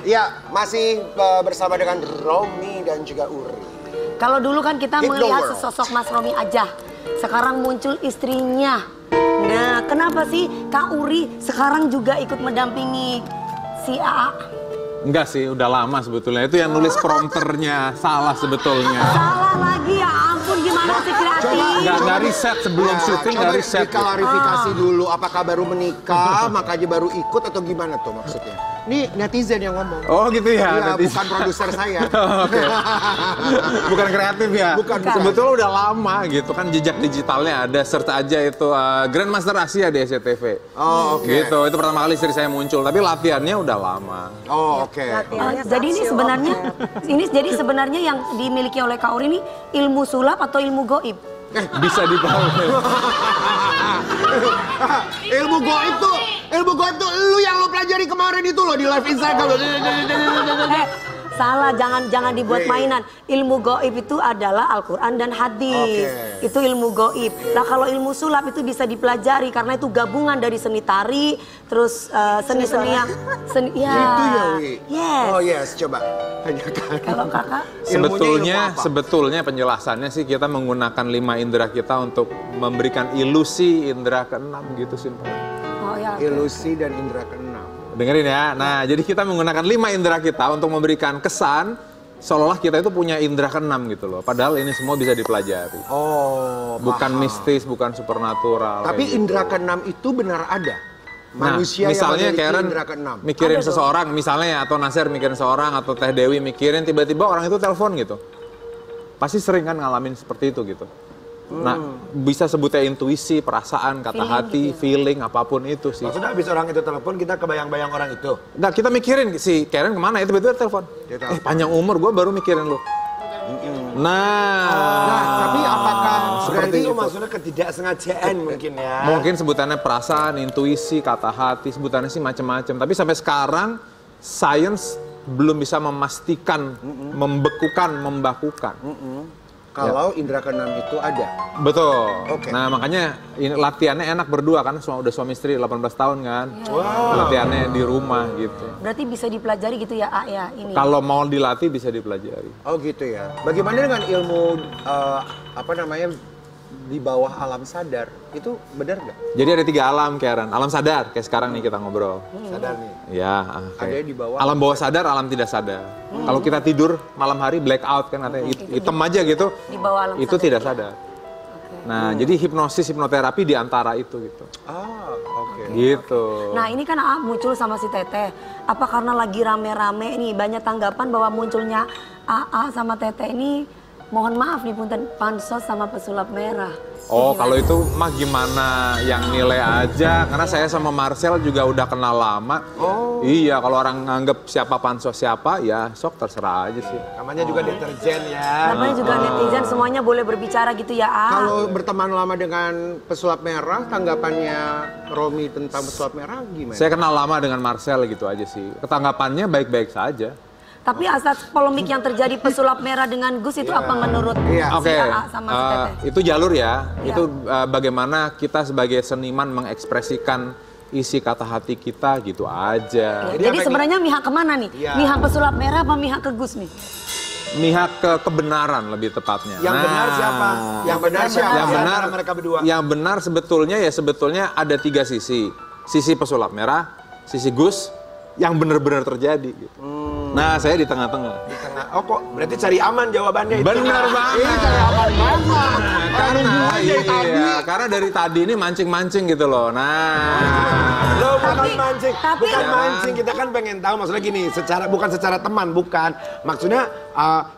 Speaker 2: Ya, masih bersama dengan Romi dan juga Uri.
Speaker 1: Kalau dulu kan kita
Speaker 2: In the
Speaker 1: melihat
Speaker 2: world.
Speaker 1: sesosok Mas Romi aja. Sekarang muncul istrinya. Nah, kenapa sih Kak Uri sekarang juga ikut mendampingi si AA?
Speaker 4: Enggak sih, udah lama sebetulnya. Itu yang nulis prompternya salah sebetulnya.
Speaker 1: Salah lagi, ya ampun, gimana sih kreatif?
Speaker 4: Nggak riset sebelum syuting, nggak
Speaker 2: coba
Speaker 4: riset.
Speaker 2: diklarifikasi dulu, apakah baru menikah, makanya baru ikut atau gimana tuh maksudnya? Ini netizen yang ngomong.
Speaker 4: Oh gitu ya?
Speaker 2: Iya,
Speaker 4: netizen.
Speaker 2: bukan produser saya.
Speaker 4: Oke. Bukan kreatif ya?
Speaker 2: Bukan.
Speaker 4: Sebetulnya udah lama gitu kan, jejak digitalnya ada, search aja itu Grandmaster Asia di SCTV.
Speaker 2: Oh, oke.
Speaker 4: Gitu, itu pertama kali istri saya muncul, tapi latihannya udah lama.
Speaker 2: Oh, oke.
Speaker 1: Jadi ini sebenarnya yang dimiliki oleh Kak Uri ini ilmu sulap atau ilmu goib?
Speaker 4: Bisa dibawa.
Speaker 2: Ilmu goib tuh lu yang lo pelajari kemarin itu loh di live Instagram.
Speaker 1: Salah, jangan dibuat mainan. Ilmu goib itu adalah Al-Quran dan hadis.
Speaker 2: Oke.
Speaker 1: Itu ilmu goib. Nah kalau ilmu sulap itu bisa dipelajari karena itu gabungan dari seni tari, terus seni-seni yang ya.
Speaker 2: Itu ya, Wi?
Speaker 1: Yes.
Speaker 2: Oh yes, coba tanyakan.
Speaker 1: Kalau kakak,
Speaker 4: Sebetulnya penjelasannya sih kita menggunakan 5 indera kita untuk memberikan ilusi indera keenam gitu simpel.
Speaker 1: oh ya.
Speaker 2: Ilusi dan indera keenam.
Speaker 4: Dengerin ya. Nah, jadi kita menggunakan 5 indera kita untuk memberikan kesan seolah-olah kita itu punya indera keenam gitu loh. Padahal ini semua bisa dipelajari.
Speaker 2: Oh,
Speaker 4: Bukan
Speaker 2: paham.
Speaker 4: mistis, bukan supernatural.
Speaker 2: Tapi
Speaker 4: kayak gitu.
Speaker 2: indera keenam itu benar ada.
Speaker 4: Nah,
Speaker 2: Manusia
Speaker 4: misalnya
Speaker 2: yang memiliki
Speaker 4: Karen
Speaker 2: indera keenam.
Speaker 4: mikirin seseorang, misalnya atau Nasir mikirin seseorang, atau Teh Dewi mikirin, tiba-tiba orang itu telepon gitu. Pasti sering kan ngalamin seperti itu gitu. Nah, bisa sebutnya intuisi, perasaan, kata
Speaker 1: Feeling
Speaker 4: hati,
Speaker 1: gitu ya?
Speaker 4: feeling, apapun itu sih.
Speaker 3: Maksudnya habis orang itu telepon kita kebayang-bayang orang itu.
Speaker 4: Nggak, kita mikirin si Karen kemana, itu tiba-tiba telepon.
Speaker 2: Dia telepon.
Speaker 4: Panjang umur, gue baru mikirin lu. Nah,
Speaker 2: Tapi apakah
Speaker 3: Berarti
Speaker 2: seperti
Speaker 3: itu maksudnya ketidaksengajaan mungkin ya.
Speaker 4: mungkin sebutannya perasaan, intuisi, kata hati, sebutannya sih macam-macam. Tapi sampai sekarang, sains belum bisa memastikan, membekukan, membakukan.
Speaker 2: kalau indera keenam itu ada?
Speaker 4: Betul.
Speaker 2: Oke.
Speaker 4: Nah makanya ini latihannya enak berdua kan, udah suami istri 18 tahun kan. Latihannya di rumah gitu.
Speaker 1: Berarti bisa dipelajari gitu ya, A ya ini.
Speaker 4: Kalau mau dilatih bisa dipelajari.
Speaker 2: Oh gitu ya. Bagaimana dengan ilmu di bawah alam sadar? Itu benar nggak?
Speaker 4: Jadi ada 3 alam Karen. Alam sadar, kayak sekarang nih kita ngobrol.
Speaker 3: Sadar nih.
Speaker 4: Ya,
Speaker 2: Ada di bawah.
Speaker 4: alam bawah sadar, alam tidak sadar. Kalau kita tidur malam hari blackout kan katanya hitam aja gitu.
Speaker 1: Di bawah alam
Speaker 4: Itu
Speaker 1: sadar.
Speaker 4: tidak sadar. Nah, jadi hipnosis, hipnoterapi di antara itu gitu.
Speaker 2: Ah, oke.
Speaker 4: Gitu.
Speaker 1: Nah ini kan A muncul sama si Teteh. Apa karena lagi rame-rame nih banyak tanggapan bahwa munculnya AA sama Teteh ini, mohon maaf nih punten, pansos sama pesulap merah.
Speaker 4: Oh,
Speaker 1: Gimana?
Speaker 4: kalau itu mah gimana yang nilai aja, karena saya sama Marcel juga udah kenal lama.
Speaker 2: Oh.
Speaker 4: Iya, kalau orang nganggep siapa pansos siapa, ya sok terserah aja sih.
Speaker 3: Namanya juga deterjen ya.
Speaker 1: Namanya juga netizen semuanya boleh berbicara gitu ya A.
Speaker 2: Kalau berteman lama dengan pesulap merah, tanggapannya Romi tentang pesulap merah gimana?
Speaker 4: Saya kenal lama dengan Marcel gitu aja sih. Ketanggapannya baik-baik saja.
Speaker 1: Tapi asas polemik yang terjadi pesulap merah dengan Gus itu apa menurut
Speaker 2: Iya.
Speaker 1: si
Speaker 4: Oke,
Speaker 1: AA sama si Teteh?
Speaker 4: itu jalur ya.
Speaker 1: Iya.
Speaker 4: Itu bagaimana kita sebagai seniman mengekspresikan isi kata hati kita gitu aja.
Speaker 1: Jadi sebenarnya mihak kemana nih?
Speaker 2: Iya.
Speaker 1: Mihak pesulap merah apa mihak ke Gus nih?
Speaker 4: Mihak ke kebenaran lebih tepatnya.
Speaker 3: Yang benar siapa? Yang benar siapa?
Speaker 4: Yang
Speaker 3: Di
Speaker 4: benar
Speaker 3: antara mereka berdua.
Speaker 4: Yang benar sebetulnya ada 3 sisi. Sisi pesulap merah, sisi Gus, yang benar-benar terjadi gitu. Nah, saya di tengah-tengah.
Speaker 3: Di tengah. Oh kok berarti cari aman jawabannya itu.
Speaker 4: Benar banget.
Speaker 2: Ini cari aman banget.
Speaker 4: Karena dari tadi ini mancing-mancing gitu loh. Nah,
Speaker 3: Lo bukan mancing,
Speaker 1: tapi-
Speaker 3: bukan mancing. Kita kan pengen tahu maksudnya gini, bukan secara teman, bukan. Maksudnya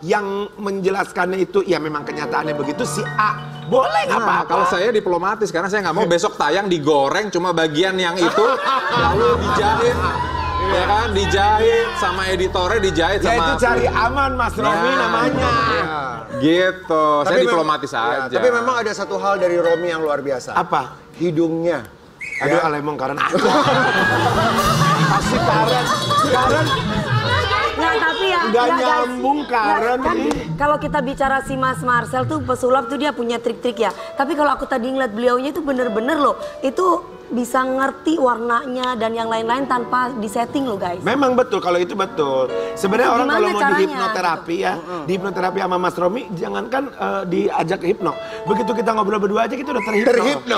Speaker 3: yang menjelaskannya itu ya memang kenyataannya begitu si A. Boleh nggak
Speaker 4: nah,
Speaker 3: apa-apa.
Speaker 4: kalau saya diplomatis karena saya nggak mau besok tayang digoreng cuma bagian yang itu lalu dijahit. Ya kan, dijahit sama editornya, dijahit
Speaker 3: Ya
Speaker 4: sama
Speaker 3: itu cari aman Mas Romi
Speaker 4: Nah.
Speaker 3: namanya.
Speaker 4: gitu. Saya diplomatis
Speaker 2: Ya,
Speaker 4: aja.
Speaker 2: tapi memang ada satu hal dari Romi yang luar biasa.
Speaker 3: Apa?
Speaker 2: Hidungnya.
Speaker 3: Aduh,
Speaker 2: Ya.
Speaker 3: alemong Karen. Kasih Karen. Karen
Speaker 1: Nggak, tapi ya.
Speaker 3: Nggak
Speaker 1: ya, guys.
Speaker 3: nyambung, Karen.
Speaker 1: Nggak, kan kalau kita bicara si Mas Marcel tuh pesulap tuh dia punya trik-trik ya. Tapi kalau aku tadi ngeliat beliaunya itu bener-bener loh. Itu bisa ngerti warnanya dan yang lain-lain tanpa disetting loh guys.
Speaker 3: Memang betul, kalau itu betul. Sebenarnya orang
Speaker 1: Gimana
Speaker 3: kalau mau
Speaker 1: caranya,
Speaker 3: di hipnoterapi ya, di hipnoterapi sama Mas Romi, jangankan diajak ke hipno. Begitu kita ngobrol berdua aja kita udah terhipno.
Speaker 2: Terhipno.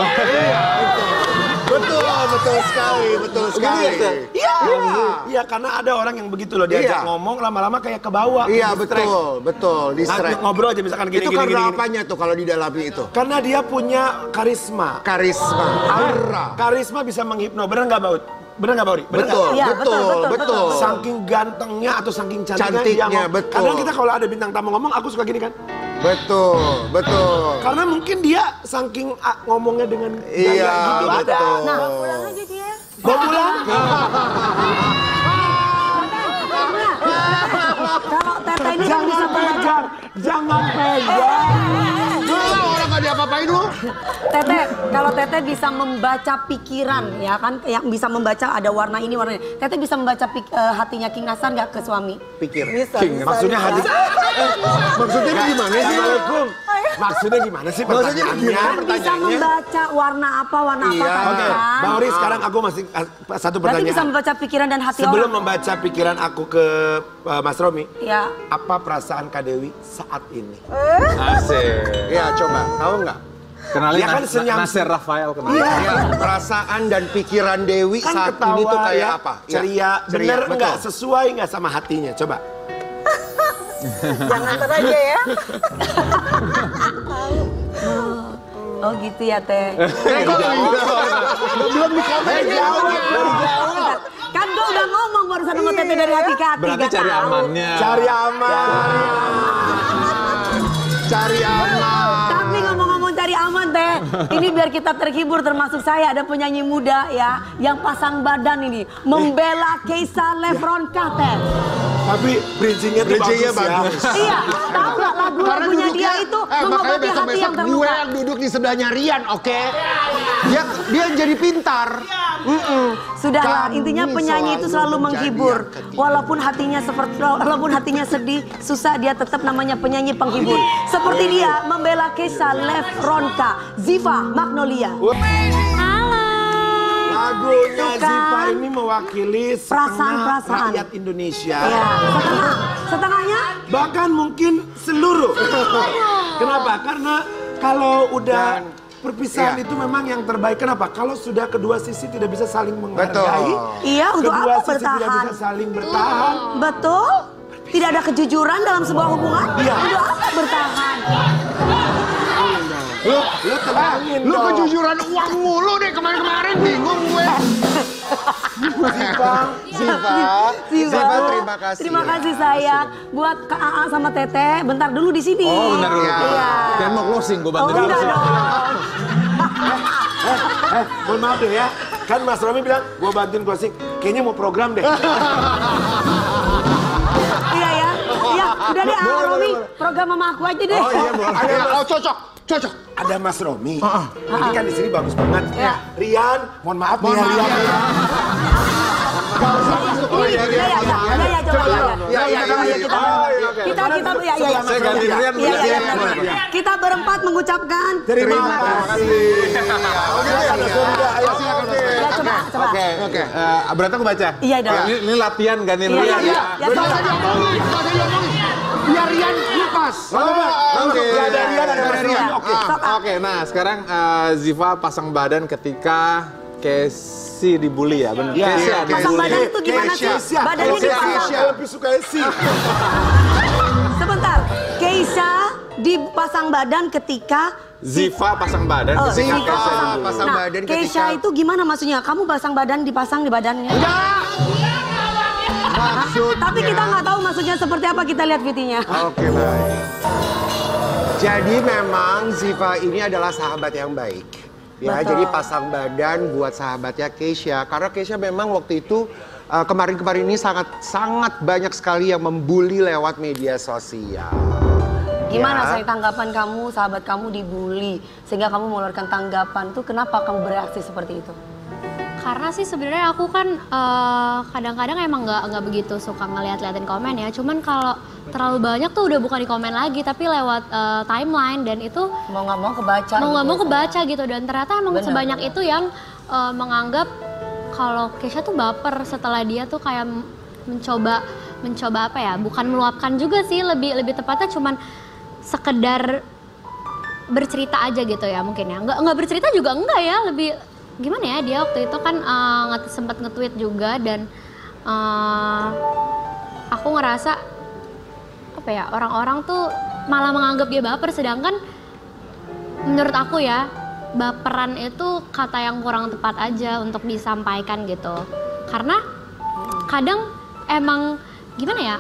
Speaker 2: Betul sekali, betul sekali.
Speaker 3: Iya, iya karena ada orang yang begitu loh diajak
Speaker 2: Iya.
Speaker 3: ngomong lama-lama kayak ke bawah.
Speaker 2: Iya,
Speaker 3: distract.
Speaker 2: betul,
Speaker 3: Nah,
Speaker 2: distract.
Speaker 3: ngobrol aja misalkan gini
Speaker 2: Itu
Speaker 3: gini,
Speaker 2: karena
Speaker 3: gini.
Speaker 2: apanya tuh kalau didalami itu?
Speaker 3: Karena dia punya karisma.
Speaker 2: Karisma, aura.
Speaker 3: Karisma bisa menghipno, bener nggak Baut? Bener nggak Bauri? Bener
Speaker 2: Betul,
Speaker 3: nggak?
Speaker 1: Iya,
Speaker 2: betul,
Speaker 1: betul,
Speaker 2: betul.
Speaker 3: Saking gantengnya atau saking cantiknya,
Speaker 2: Cantiknya,
Speaker 3: dia ngomong.
Speaker 2: betul.
Speaker 3: Kadang kita kalau ada bintang tamu ngomong, aku suka gini kan.
Speaker 2: Betul, betul.
Speaker 3: Karena mungkin dia saking ngomongnya dengan gaya
Speaker 2: Iya,
Speaker 3: gitu ada.
Speaker 2: betul.
Speaker 1: Nah,
Speaker 5: Pulang aja dia.
Speaker 3: Mau pulang?
Speaker 1: kalau Teteh ini kan bisa
Speaker 3: Jangan pegang, jangan pegang.
Speaker 2: Orang gak diapa-apain lu.
Speaker 1: Teteh, kalau Teteh bisa membaca pikiran ya kan, yang bisa membaca ada warna ini warna ini. Teteh bisa membaca hatinya King Nasar nggak ke suami?
Speaker 2: Pikir.
Speaker 1: Bisa.
Speaker 3: Maksudnya hati.
Speaker 2: Maksudnya itu gimana sih?
Speaker 3: Assalamualaikum. Maksudnya gimana sih
Speaker 2: Maksudnya
Speaker 3: pertanyaannya?
Speaker 2: gimana?
Speaker 1: Bisa membaca warna apa
Speaker 2: Iya.
Speaker 1: kan?
Speaker 3: Oke, Bang Ori sekarang aku masih satu
Speaker 1: Berarti bisa
Speaker 3: pertanyaan.
Speaker 1: membaca pikiran dan hati
Speaker 3: Sebelum
Speaker 1: orang.
Speaker 3: membaca pikiran aku ke Mas Romi,
Speaker 1: Ya.
Speaker 3: apa perasaan Kak Dewi saat ini?
Speaker 4: Asik.
Speaker 2: Iya, coba. Tahu nggak?
Speaker 4: Kenalin
Speaker 3: Dia kan senyum.
Speaker 4: Nasir Rafael kenalin.
Speaker 2: Iya, perasaan dan pikiran Dewi
Speaker 3: Kan
Speaker 2: saat
Speaker 3: ketawa
Speaker 2: ini tuh kayak
Speaker 3: ya,
Speaker 2: apa? Iya,
Speaker 3: ceria, bener
Speaker 2: betul.
Speaker 3: nggak sesuai nggak sama hatinya? Coba.
Speaker 5: Jangan ntar aja ya.
Speaker 1: Oh gitu ya Teh.
Speaker 2: Belum di komen jauh.
Speaker 1: Kan gue udah ngomong barusan sama Teteh dari hati ke hati.
Speaker 4: Berarti
Speaker 1: gak
Speaker 4: cari
Speaker 1: tahu.
Speaker 4: amannya.
Speaker 3: Cari aman.
Speaker 2: Cari aman.
Speaker 1: Tapi ngomong-ngomong cari aman Teh, ini biar kita terhibur termasuk saya ada penyanyi muda ya yang pasang badan ini membela Keisha Lefronka Teh.
Speaker 3: Tapi bridgingnya tuh
Speaker 2: Bridgingnya
Speaker 3: bagus ya.
Speaker 1: Iya, tahu nggak lagu-lagunya dia itu
Speaker 2: makanya
Speaker 1: mengobati hati
Speaker 2: besok-besok
Speaker 1: yang
Speaker 2: gue
Speaker 1: terluka.
Speaker 2: yang duduk di sebelahnya Rian, oke? Dia jadi pintar.
Speaker 1: Sudahlah,
Speaker 2: Kami
Speaker 1: intinya penyanyi itu selalu
Speaker 2: menjadi
Speaker 1: menghibur.
Speaker 2: yang ketiga.
Speaker 1: Walaupun hatinya sedih, susah dia tetap namanya penyanyi penghibur. Seperti dia membela Keisha Lefronka, Ziva Magnolia.
Speaker 3: Lagunya
Speaker 1: Tuh kan.
Speaker 3: Ziva ini mewakili setengah
Speaker 1: Perasaan-perasaan.
Speaker 3: rakyat Indonesia.
Speaker 1: Ya, setengahnya
Speaker 3: Bahkan mungkin seluruh. Kenapa? Karena kalau udah perpisahan
Speaker 2: iya.
Speaker 3: itu memang yang terbaik. Kenapa? Kalau sudah kedua sisi tidak bisa saling menghargai.
Speaker 2: Betul.
Speaker 1: iya untuk
Speaker 3: Kedua
Speaker 1: apa
Speaker 3: sisi tidak
Speaker 1: bertahan?
Speaker 3: bisa saling bertahan.
Speaker 1: Betul? Tidak ada kejujuran dalam sebuah hubungan?
Speaker 3: Iya.
Speaker 1: Untuk apa bertahan?
Speaker 3: Lu tenangin
Speaker 2: Lu
Speaker 3: dong.
Speaker 2: kejujuran uang mulu deh kemarin-kemarin bingung gue. Ziva, terima kasih.
Speaker 1: Terima kasih sayang. Buat Kak Aa sama Teteh, bentar dulu di sini.
Speaker 4: Oh benar dulu.
Speaker 1: Iya.
Speaker 4: Kan mau closing, gue
Speaker 1: Oh
Speaker 4: bantuin
Speaker 1: enggak
Speaker 4: closing.
Speaker 1: dong.
Speaker 3: Mohon maaf deh ya. Kan Mas Romi bilang, gua bantuin closing. Kayaknya mau program deh.
Speaker 1: Iya ya. Iya, udah deh Aa Romi, program sama aku aja deh.
Speaker 3: Oh iya boleh.
Speaker 2: Oh cocok.
Speaker 3: Ada Mas Romi. Ini kan di sini bagus banget.
Speaker 1: Iya.
Speaker 3: Rian, mohon maaf nih ya Rian.
Speaker 1: Iya, coba.
Speaker 4: Saya ganti Rian,
Speaker 1: Iya. Kita berempat mengucapkan.
Speaker 3: Terima kasih.
Speaker 1: Ya coba.
Speaker 2: Oke.
Speaker 4: Berarti aku baca?
Speaker 1: Iya, dong.
Speaker 4: Ini latihan gantiin
Speaker 1: Iya,
Speaker 4: Rian
Speaker 1: iya.
Speaker 4: ya.
Speaker 1: Ya coba.
Speaker 2: Biar Rian lepas.
Speaker 4: Oke.
Speaker 3: Ada Rian, ada Mas Romi. Oke.
Speaker 4: Oke, nah sekarang Ziva pasang badan ketika Casey dibully ya, benar?
Speaker 3: Iya,
Speaker 4: Casey
Speaker 3: iya,
Speaker 4: ada
Speaker 1: Pasang
Speaker 4: bully.
Speaker 1: badan itu gimana sih?
Speaker 3: Keisha.
Speaker 1: Badannya
Speaker 3: Keisha.
Speaker 1: dipasang.
Speaker 3: Saya lebih suka Esi.
Speaker 1: Sebentar. Keisha dipasang badan ketika
Speaker 4: Ziva pasang badan
Speaker 1: Oh,
Speaker 4: ketika
Speaker 1: Ziva
Speaker 4: Casey dibully.
Speaker 2: pasang
Speaker 1: Nah,
Speaker 2: badan
Speaker 1: Keisha
Speaker 2: ketika-
Speaker 1: itu gimana maksudnya? Kamu pasang badan dipasang di badannya?
Speaker 2: Maksudnya.
Speaker 1: Tapi kita nggak tahu maksudnya seperti apa, kita lihat videonya.
Speaker 2: Oke, baik. Jadi memang Ziva ini adalah sahabat yang baik. Ya,
Speaker 1: Betul.
Speaker 2: jadi pasang badan buat sahabatnya Keisha. Karena Keisha memang waktu itu kemarin-kemarin ini sangat banyak sekali yang membuli lewat media sosial.
Speaker 1: Gimana
Speaker 2: Ya.
Speaker 1: saya tanggapan kamu, sahabat kamu dibully sehingga kamu mengeluarkan tanggapan tuh, kenapa kamu bereaksi seperti itu?
Speaker 6: Karena sih sebenarnya aku kan kadang-kadang emang nggak begitu suka ngeliat-liatin komen ya. Cuman kalau terlalu banyak tuh udah bukan di komen lagi, tapi lewat timeline, dan itu
Speaker 1: Mau nggak mau kebaca.
Speaker 6: mau nggak
Speaker 1: gitu
Speaker 6: mau
Speaker 1: ya,
Speaker 6: kebaca gitu. Dan ternyata emang
Speaker 1: Benar,
Speaker 6: sebanyak
Speaker 1: benar.
Speaker 6: itu yang menganggap kalau Keisha tuh baper setelah dia tuh kayak mencoba apa ya? Bukan meluapkan juga sih, lebih tepatnya cuman sekedar bercerita aja gitu ya mungkin ya. Nggak bercerita juga enggak ya, lebih gimana ya, dia waktu itu kan sempat nge-tweet juga, dan aku ngerasa apa ya, orang-orang tuh malah menganggap dia baper, sedangkan menurut aku ya baperan itu kata yang kurang tepat aja untuk disampaikan gitu. Karena kadang emang gimana ya,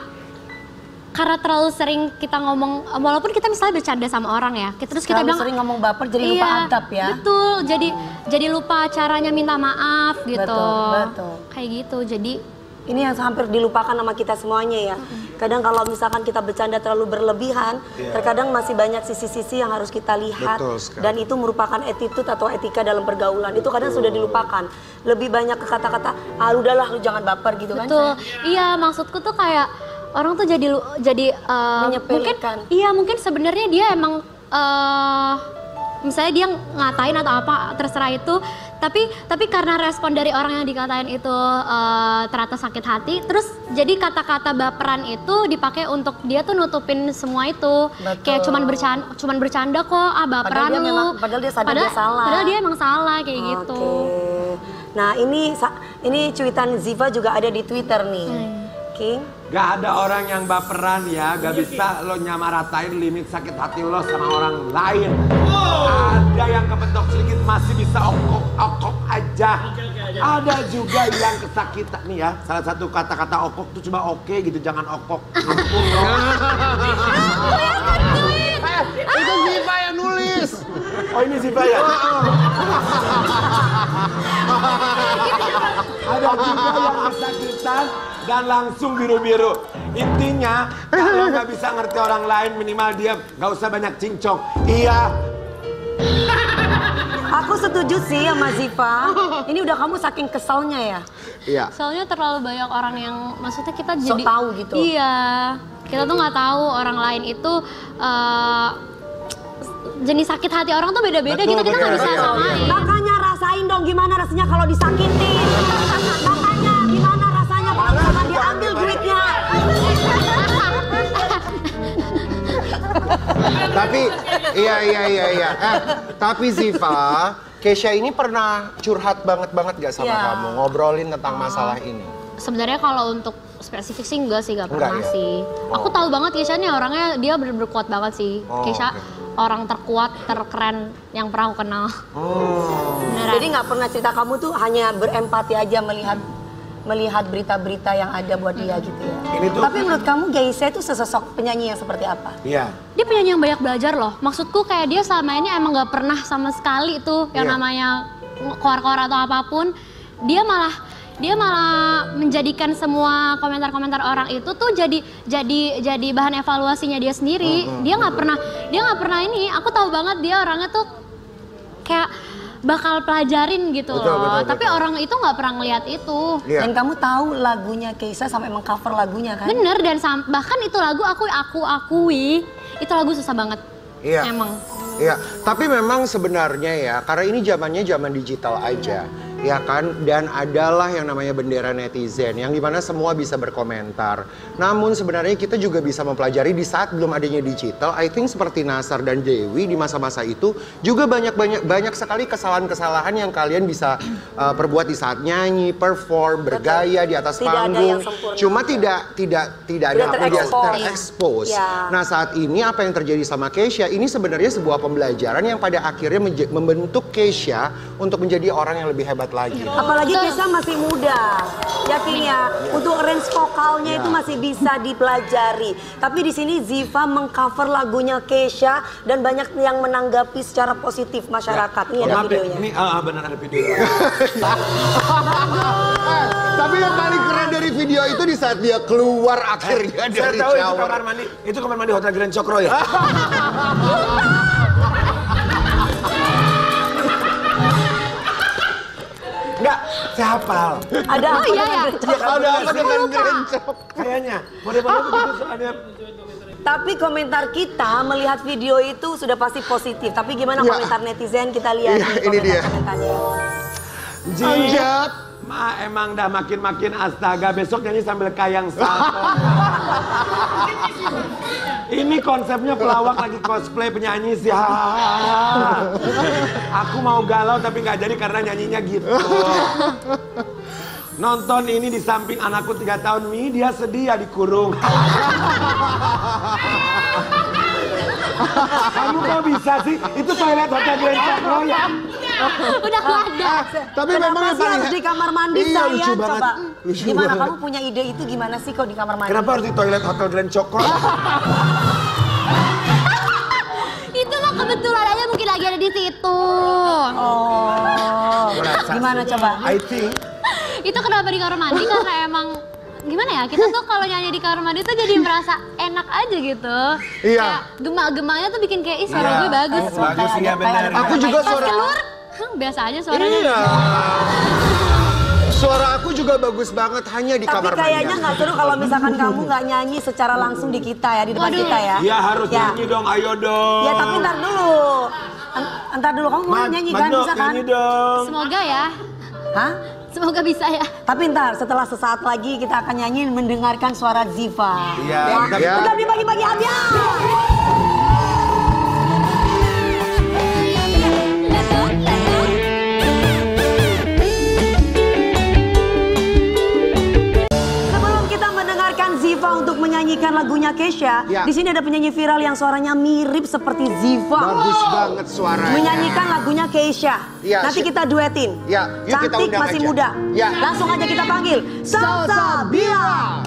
Speaker 6: karena terlalu sering kita ngomong, walaupun kita misalnya bercanda sama orang ya, terus kita
Speaker 1: Terlalu
Speaker 6: bilang
Speaker 1: sering ngomong baper jadi lupa adab ya.
Speaker 6: Betul, jadi lupa caranya minta maaf gitu.
Speaker 1: Betul.
Speaker 6: Kayak gitu. Jadi
Speaker 1: Ini yang hampir dilupakan sama kita semuanya ya. Kadang kalau misalkan kita bercanda terlalu berlebihan, terkadang masih banyak sisi-sisi yang harus kita lihat.
Speaker 2: Betul sekali.
Speaker 1: Dan itu merupakan attitude atau etika dalam pergaulan. Itu kadang sudah dilupakan. Lebih banyak ke kata-kata, udahlah lu jangan baper gitu kan.
Speaker 6: betul. Iya, maksudku tuh kayak orang tuh jadi
Speaker 1: Menyepelekan.
Speaker 6: mungkin sebenarnya dia emang misalnya dia ngatain atau apa terserah itu, tapi karena respon dari orang yang dikatain itu ternyata sakit hati, terus jadi kata-kata baperan itu dipakai untuk dia tuh nutupin semua itu.
Speaker 1: Betul.
Speaker 6: Kayak cuman bercanda kok, baperan
Speaker 1: Padahal dia
Speaker 6: lu.
Speaker 1: memang- padahal dia sadar dia salah.
Speaker 6: Padahal dia emang salah kayak gitu.
Speaker 1: Oke. Nah ini cuitan Ziva juga ada di Twitter nih. King,
Speaker 3: Gak ada orang yang baperan ya, gak bisa lo nyamaratain limit sakit hati lo sama orang lain. Ada yang kepentok sedikit masih bisa okok aja. Ada juga yang kesakitan nih ya, salah satu kata-kata okok tuh cuma oke gitu, jangan okok.
Speaker 2: Itu Ziva yang nulis.
Speaker 3: Oh ini Ziva ya? Ada juga yang kesakitan dan langsung biru-biru. Intinya kalau nggak bisa ngerti orang lain minimal diam, nggak usah banyak cincong. Iya.
Speaker 1: Aku setuju sih sama Ziva. Ini udah kamu saking keselnya ya.
Speaker 2: Iya.
Speaker 6: Soalnya terlalu banyak orang yang maksudnya kita
Speaker 1: Sok
Speaker 6: jadi
Speaker 1: tahu gitu.
Speaker 6: Iya. Kita tuh nggak tahu orang lain itu jenis sakit hati orang tuh beda-beda gitu, kita nggak bisa samain.
Speaker 1: Makanya rasain dong gimana rasanya kalau disakitin. Makanya gimana rasanya kalau misalkan diambil duitnya.
Speaker 2: Tapi iya. Tapi Ziva, Kesha ini pernah curhat banget gak sama
Speaker 1: Iya.
Speaker 2: kamu? Ngobrolin tentang masalah ini?
Speaker 6: Sebenarnya kalau untuk spesifik sih enggak
Speaker 2: Enggak
Speaker 6: pernah
Speaker 2: ya?
Speaker 6: sih. Aku tahu banget Kesha nih orangnya dia bener-bener kuat banget sih.
Speaker 2: Oh,
Speaker 6: Kesha
Speaker 2: oke.
Speaker 6: orang terkuat, terkeren yang pernah aku kenal. Beneran.
Speaker 1: Jadi nggak pernah cerita kamu tuh hanya berempati aja melihat berita-berita yang ada buat dia gitu ya.
Speaker 3: Ini tuh-
Speaker 1: Tapi menurut kamu Geisha itu sesosok penyanyi yang seperti apa?
Speaker 3: Iya.
Speaker 6: Dia penyanyi yang banyak belajar loh. Maksudku kayak dia selama ini emang gak pernah sama sekali tuh yang
Speaker 2: Iya.
Speaker 6: namanya koar-koar atau apapun. Dia malah menjadikan semua komentar-komentar orang itu tuh jadi bahan evaluasinya dia sendiri. Dia nggak pernah ini. Aku tahu banget dia orangnya tuh kayak bakal pelajarin gitu loh. Tapi orang itu nggak pernah ngeliat itu.
Speaker 2: Iya.
Speaker 1: Dan kamu tahu lagunya Geisha sampai mengcover lagunya kan?
Speaker 6: Bener, dan bahkan itu lagu aku akui itu lagu susah banget.
Speaker 2: Iya.
Speaker 6: Emang.
Speaker 2: Iya, tapi memang sebenarnya ya, karena ini zamannya zaman digital aja, ya kan? Dan adalah yang namanya bendera netizen, yang dimana semua bisa berkomentar. Namun sebenarnya kita juga bisa mempelajari di saat belum adanya digital. I think seperti Nasar dan Dewi di masa-masa itu juga banyak sekali kesalahan-kesalahan yang kalian bisa perbuat di saat nyanyi, perform, bergaya di atas
Speaker 1: Tidak ada
Speaker 2: panggung.
Speaker 1: yang sempurna.
Speaker 2: Cuma tidak ada
Speaker 1: Tidak
Speaker 2: terekspos.
Speaker 1: Ya.
Speaker 2: Nah saat ini apa yang terjadi sama Kesha ini sebenarnya sebuah pembelajaran yang pada akhirnya membentuk Kesha untuk menjadi orang yang lebih hebat lagi.
Speaker 1: Apalagi Kesha masih muda, yakin ya. Untuk range vokalnya itu masih bisa dipelajari. Tapi di sini Ziva mengcover lagunya Kesha dan banyak yang menanggapi secara positif masyarakat. Ini ada
Speaker 3: Maaf deh,
Speaker 1: videonya.
Speaker 3: ini benar ada video.
Speaker 2: Tapi yang paling keren dari video itu di saat dia keluar akhirnya
Speaker 3: Saya
Speaker 2: dari
Speaker 3: tahu itu
Speaker 2: shower.
Speaker 3: kamar mandi. Itu kamar mandi Hotel Grand Cokro ya? Enggak, saya hafal.
Speaker 1: Ada apa?
Speaker 6: iya ya.
Speaker 2: Ada apa dengan gerencok?
Speaker 3: Kayaknya, model-model begitu soalnya.
Speaker 1: Tapi komentar kita melihat video itu sudah pasti positif. Tapi gimana
Speaker 2: Ya.
Speaker 1: komentar netizen kita lihat
Speaker 2: Iya,
Speaker 1: nih
Speaker 2: ini dia.
Speaker 1: komentar-komentarnya.
Speaker 2: Anjat.
Speaker 3: Emang dah makin astaga, besok nyanyi sambil kayang salto. Ini konsepnya pelawak lagi cosplay penyanyi sih. Aku mau galau tapi nggak jadi karena nyanyinya gitu. Nonton ini di samping anakku 3 tahun, dia sedih ya dikurung. Kamu kok bisa sih? Itu toilet Hotel Grand Cokro ya?
Speaker 6: Udah nggak ada.
Speaker 2: Tapi memang
Speaker 1: Kenapa
Speaker 2: yang
Speaker 1: sih
Speaker 2: paling
Speaker 1: harus di kamar mandi
Speaker 2: Iya,
Speaker 1: sayang?
Speaker 2: lucu banget.
Speaker 1: Coba.
Speaker 2: Lucu
Speaker 1: Gimana
Speaker 2: banget.
Speaker 1: kamu punya ide itu gimana sih kok di kamar mandi?
Speaker 3: Kenapa harus di toilet Hotel Grand Cokro?
Speaker 6: Itu mah kebetulan aja mungkin lagi ada di situ.
Speaker 1: Oh. Gimana coba?
Speaker 3: I think
Speaker 6: Itu kenapa di kamar mandi karena emang gimana ya, kita tuh kalau nyanyi di kamar mandi tuh jadi merasa enak aja gitu.
Speaker 2: Iya.
Speaker 6: Kayak gemak-gemaknya tuh bikin kayak ih suara
Speaker 3: Iya.
Speaker 6: gue bagus.
Speaker 3: bagus ya benar.
Speaker 2: Aku juga
Speaker 6: Pas
Speaker 2: suara.
Speaker 6: keluar, biasa aja suaranya.
Speaker 2: Iya. Suara aku juga bagus banget hanya di
Speaker 1: Tapi
Speaker 2: kamar
Speaker 1: kayaknya
Speaker 2: mandi.
Speaker 1: nggak seru kalau misalkan kamu nggak nyanyi secara langsung di kita ya, di depan
Speaker 6: Waduh.
Speaker 1: kita ya.
Speaker 3: Ya harus
Speaker 1: Ya.
Speaker 3: nyanyi dong, ayo dong.
Speaker 1: Ya tapi ntar dulu. Ntar dulu kamu mau nyanyi kan,
Speaker 3: Mado,
Speaker 1: bisa kan?
Speaker 3: nyanyi dong.
Speaker 6: Semoga ya,
Speaker 1: Hah?
Speaker 6: semoga bisa ya.
Speaker 1: Tapi ntar setelah sesaat lagi kita akan nyanyi mendengarkan suara Ziva.
Speaker 3: Iya,
Speaker 1: Ya.
Speaker 3: tapi-
Speaker 1: Udah dibagi-bagi hadiah. Sebelum kita mendengarkan Ziva menyanyikan lagunya Kesha,
Speaker 2: Ya.
Speaker 1: di sini ada penyanyi viral yang suaranya mirip seperti Ziva.
Speaker 2: Bagus banget suaranya.
Speaker 1: Menyanyikan lagunya Kesha.
Speaker 2: Ya,
Speaker 1: Nanti kita duetin.
Speaker 2: Ya, yuk kita
Speaker 1: Cantik
Speaker 2: undang
Speaker 1: masih
Speaker 2: aja.
Speaker 1: muda.
Speaker 2: Ya.
Speaker 1: Langsung aja kita panggil Salsabila.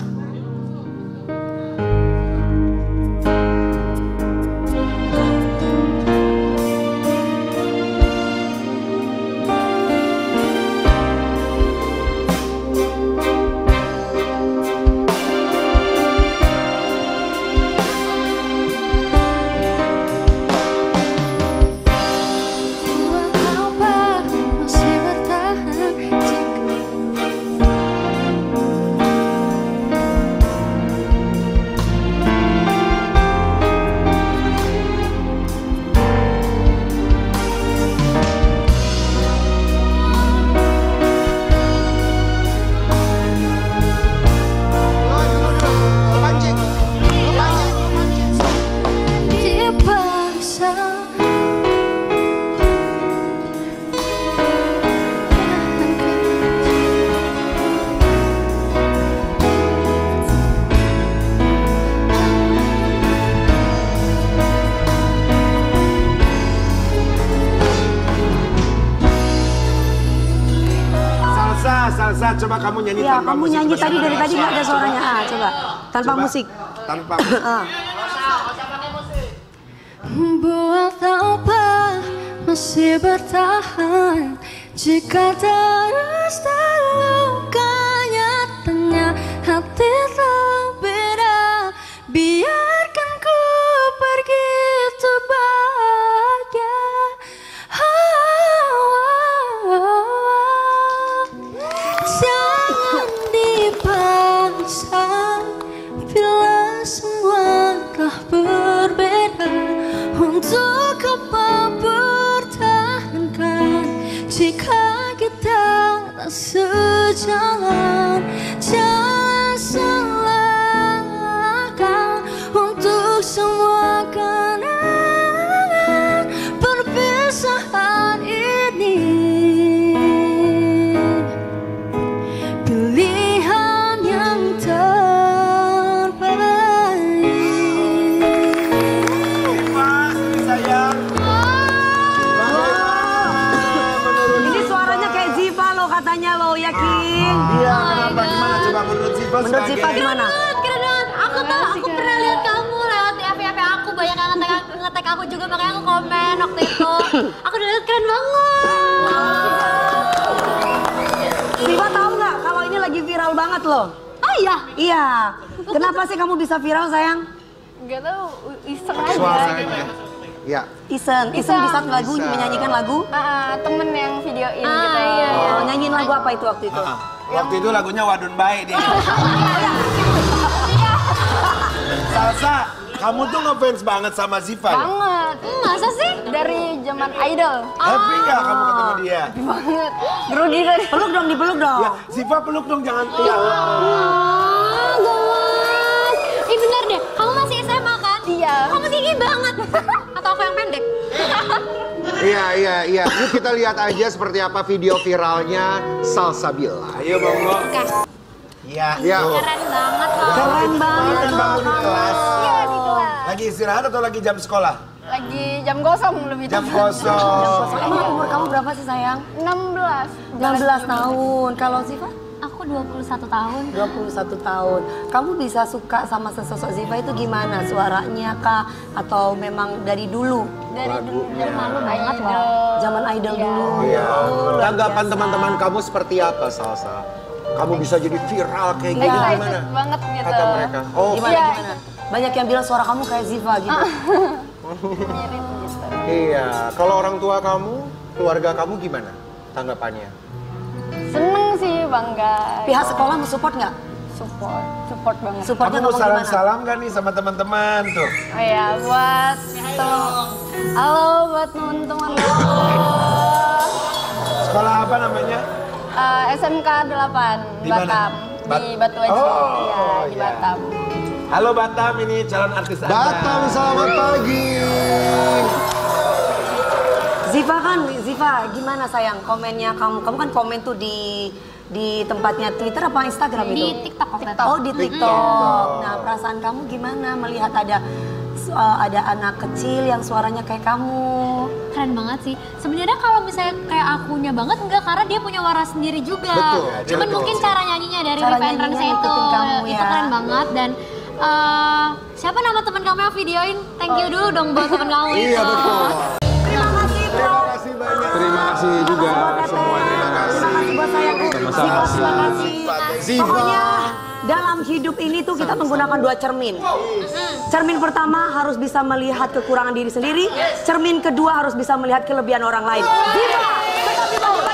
Speaker 3: Salsa, coba kamu nyanyi
Speaker 1: Ya,
Speaker 3: tanpa
Speaker 1: kamu
Speaker 3: musik.
Speaker 1: nyanyi tadi
Speaker 3: bersama
Speaker 1: dari tadi
Speaker 3: dengan
Speaker 1: nggak ada
Speaker 3: suara.
Speaker 1: suaranya. Ah, coba. Tanpa
Speaker 3: Coba.
Speaker 1: musik.
Speaker 3: Tanpa
Speaker 1: Ah.
Speaker 7: Buat apa masih bertahan jika terus terluka nyatanya hati tak beda. Biarkan ku pergi untuk bahagia. Jangan dipaksa bila semua telah berbeda. Untuk apa pertahankan jika kita tak sejalan? Jangan salahkan untuk semua kenangan perpisahan ini. Pilihan yang terbaik.
Speaker 3: sayang.
Speaker 1: Ini suaranya kayak Ziva loh katanya loh, yakin?
Speaker 3: Iya, kenapa? Gimana coba menurut Ziva?
Speaker 1: Menurut Ziva gimana?
Speaker 6: Keren banget. Aku pernah lihat kamu lewat di FYP aku, banyak yang nge-tag aku juga, makanya aku komen waktu itu. Aku udah lihat keren banget.
Speaker 1: Ziva tahu nggak kalau ini lagi viral banget loh?
Speaker 6: Oh iya.
Speaker 1: Iya. Kenapa sih kamu bisa viral sayang?
Speaker 7: Gak tau, iseng aja.
Speaker 2: Suaranya. Ya.
Speaker 1: Iseng di satu lagu menyanyikan lagu.
Speaker 7: Temen yang videoin
Speaker 6: Ah,
Speaker 7: gitu.
Speaker 6: iya.
Speaker 1: Oh, nyanyiin lagu apa itu waktu itu?
Speaker 3: Waktu itu lagunya Wadon Bae dia. Salsa, kamu tuh ngefans banget sama Ziva ya?
Speaker 7: Banget.
Speaker 6: Masa sih?
Speaker 7: Dari zaman Idol.
Speaker 3: Happy nggak kamu ketemu dia?
Speaker 7: Banget. Grogi tadi.
Speaker 1: Peluk dong, dipeluk dong.
Speaker 3: Ya, Ziva peluk dong, jangan tinggal.
Speaker 6: Ah, gemes. Ih bener deh, kamu masih SMA kan?
Speaker 7: Iya.
Speaker 6: Kamu tinggi banget. Atau aku yang pendek?
Speaker 2: Iya. Yuk kita lihat aja seperti apa video viralnya Salsabila.
Speaker 3: Ayo monggo. Iya.
Speaker 2: Ya.
Speaker 6: Keren banget loh.
Speaker 1: Keren banget
Speaker 3: Kan
Speaker 1: loh
Speaker 3: bangun di
Speaker 1: kamu.
Speaker 3: kelas.
Speaker 7: Iya di kelas.
Speaker 3: Lagi istirahat atau lagi jam sekolah?
Speaker 7: Lagi jam kosong lebih
Speaker 3: Jam
Speaker 7: tepat.
Speaker 3: kosong.
Speaker 1: Emang umur kamu berapa sih sayang?
Speaker 7: 16.
Speaker 1: 16 tahun. Kalau Ziva?
Speaker 6: Aku 21 tahun.
Speaker 1: 21 tahun. Kamu bisa suka sama sesosok Ziva itu gimana? Suaranya kah? Atau memang dari dulu?
Speaker 7: Dari dulu.
Speaker 6: Dari malu banget
Speaker 7: Idol.
Speaker 6: loh.
Speaker 1: Zaman idol dulu.
Speaker 2: Iya.
Speaker 1: Oh, luar
Speaker 2: Tanggapan
Speaker 1: biasa.
Speaker 2: teman-teman kamu seperti apa, Salsa? Kamu bisa jadi viral kayak gini
Speaker 7: Excited
Speaker 2: gimana?
Speaker 7: banget gitu.
Speaker 2: Kata mereka. Oh,
Speaker 1: Gimana,
Speaker 7: Iya.
Speaker 1: gimana? Banyak yang bilang suara kamu kayak Ziva gitu.
Speaker 7: Mirip gitu.
Speaker 2: iya. Kalau orang tua kamu, keluarga kamu gimana tanggapannya?
Speaker 7: Seneng sih, bangga.
Speaker 1: Pihak sekolah mau support nggak?
Speaker 7: Support banget.
Speaker 1: Supportnya
Speaker 3: Kamu mau
Speaker 1: ngomong gimana?
Speaker 3: salam-salam kan nih sama teman-teman tuh?
Speaker 7: Oh ya, buat halo buat teman-teman
Speaker 3: Sekolah apa namanya?
Speaker 7: SMK 8
Speaker 3: Di mana?
Speaker 7: Batam. Di Batu Aji.
Speaker 3: Oh,
Speaker 7: Iya, di
Speaker 3: iya.
Speaker 7: Batam.
Speaker 3: Halo Batam, ini calon artis Anda.
Speaker 2: Batam, selamat pagi.
Speaker 1: Ziva gimana sayang komennya kamu? Kamu kan komen tuh di di tempatnya Twitter apa Instagram itu?
Speaker 6: Di TikTok waktu itu.
Speaker 1: Oh, di TikTok. Nah, perasaan kamu gimana melihat ada anak kecil yang suaranya kayak kamu?
Speaker 6: Keren banget sih. Sebenarnya kalau misalnya kayak akunya banget enggak, karena dia punya waras sendiri juga. Cuman mungkin cara nyanyinya dari Live Entrance itu keren banget. Dan siapa nama teman kamu yang videoin? Thank you dulu dong buat teman kamu itu.
Speaker 2: Iya betul.
Speaker 1: Terima kasih bro.
Speaker 4: Terima kasih juga semuanya.
Speaker 1: Terima kasih buat saya Bu. Terima kasih. Pokoknya dalam hidup ini tuh kita menggunakan 2 cermin. Cermin pertama harus bisa melihat kekurangan diri sendiri. Cermin kedua harus bisa melihat kelebihan orang lain. Viva! Tetap viva!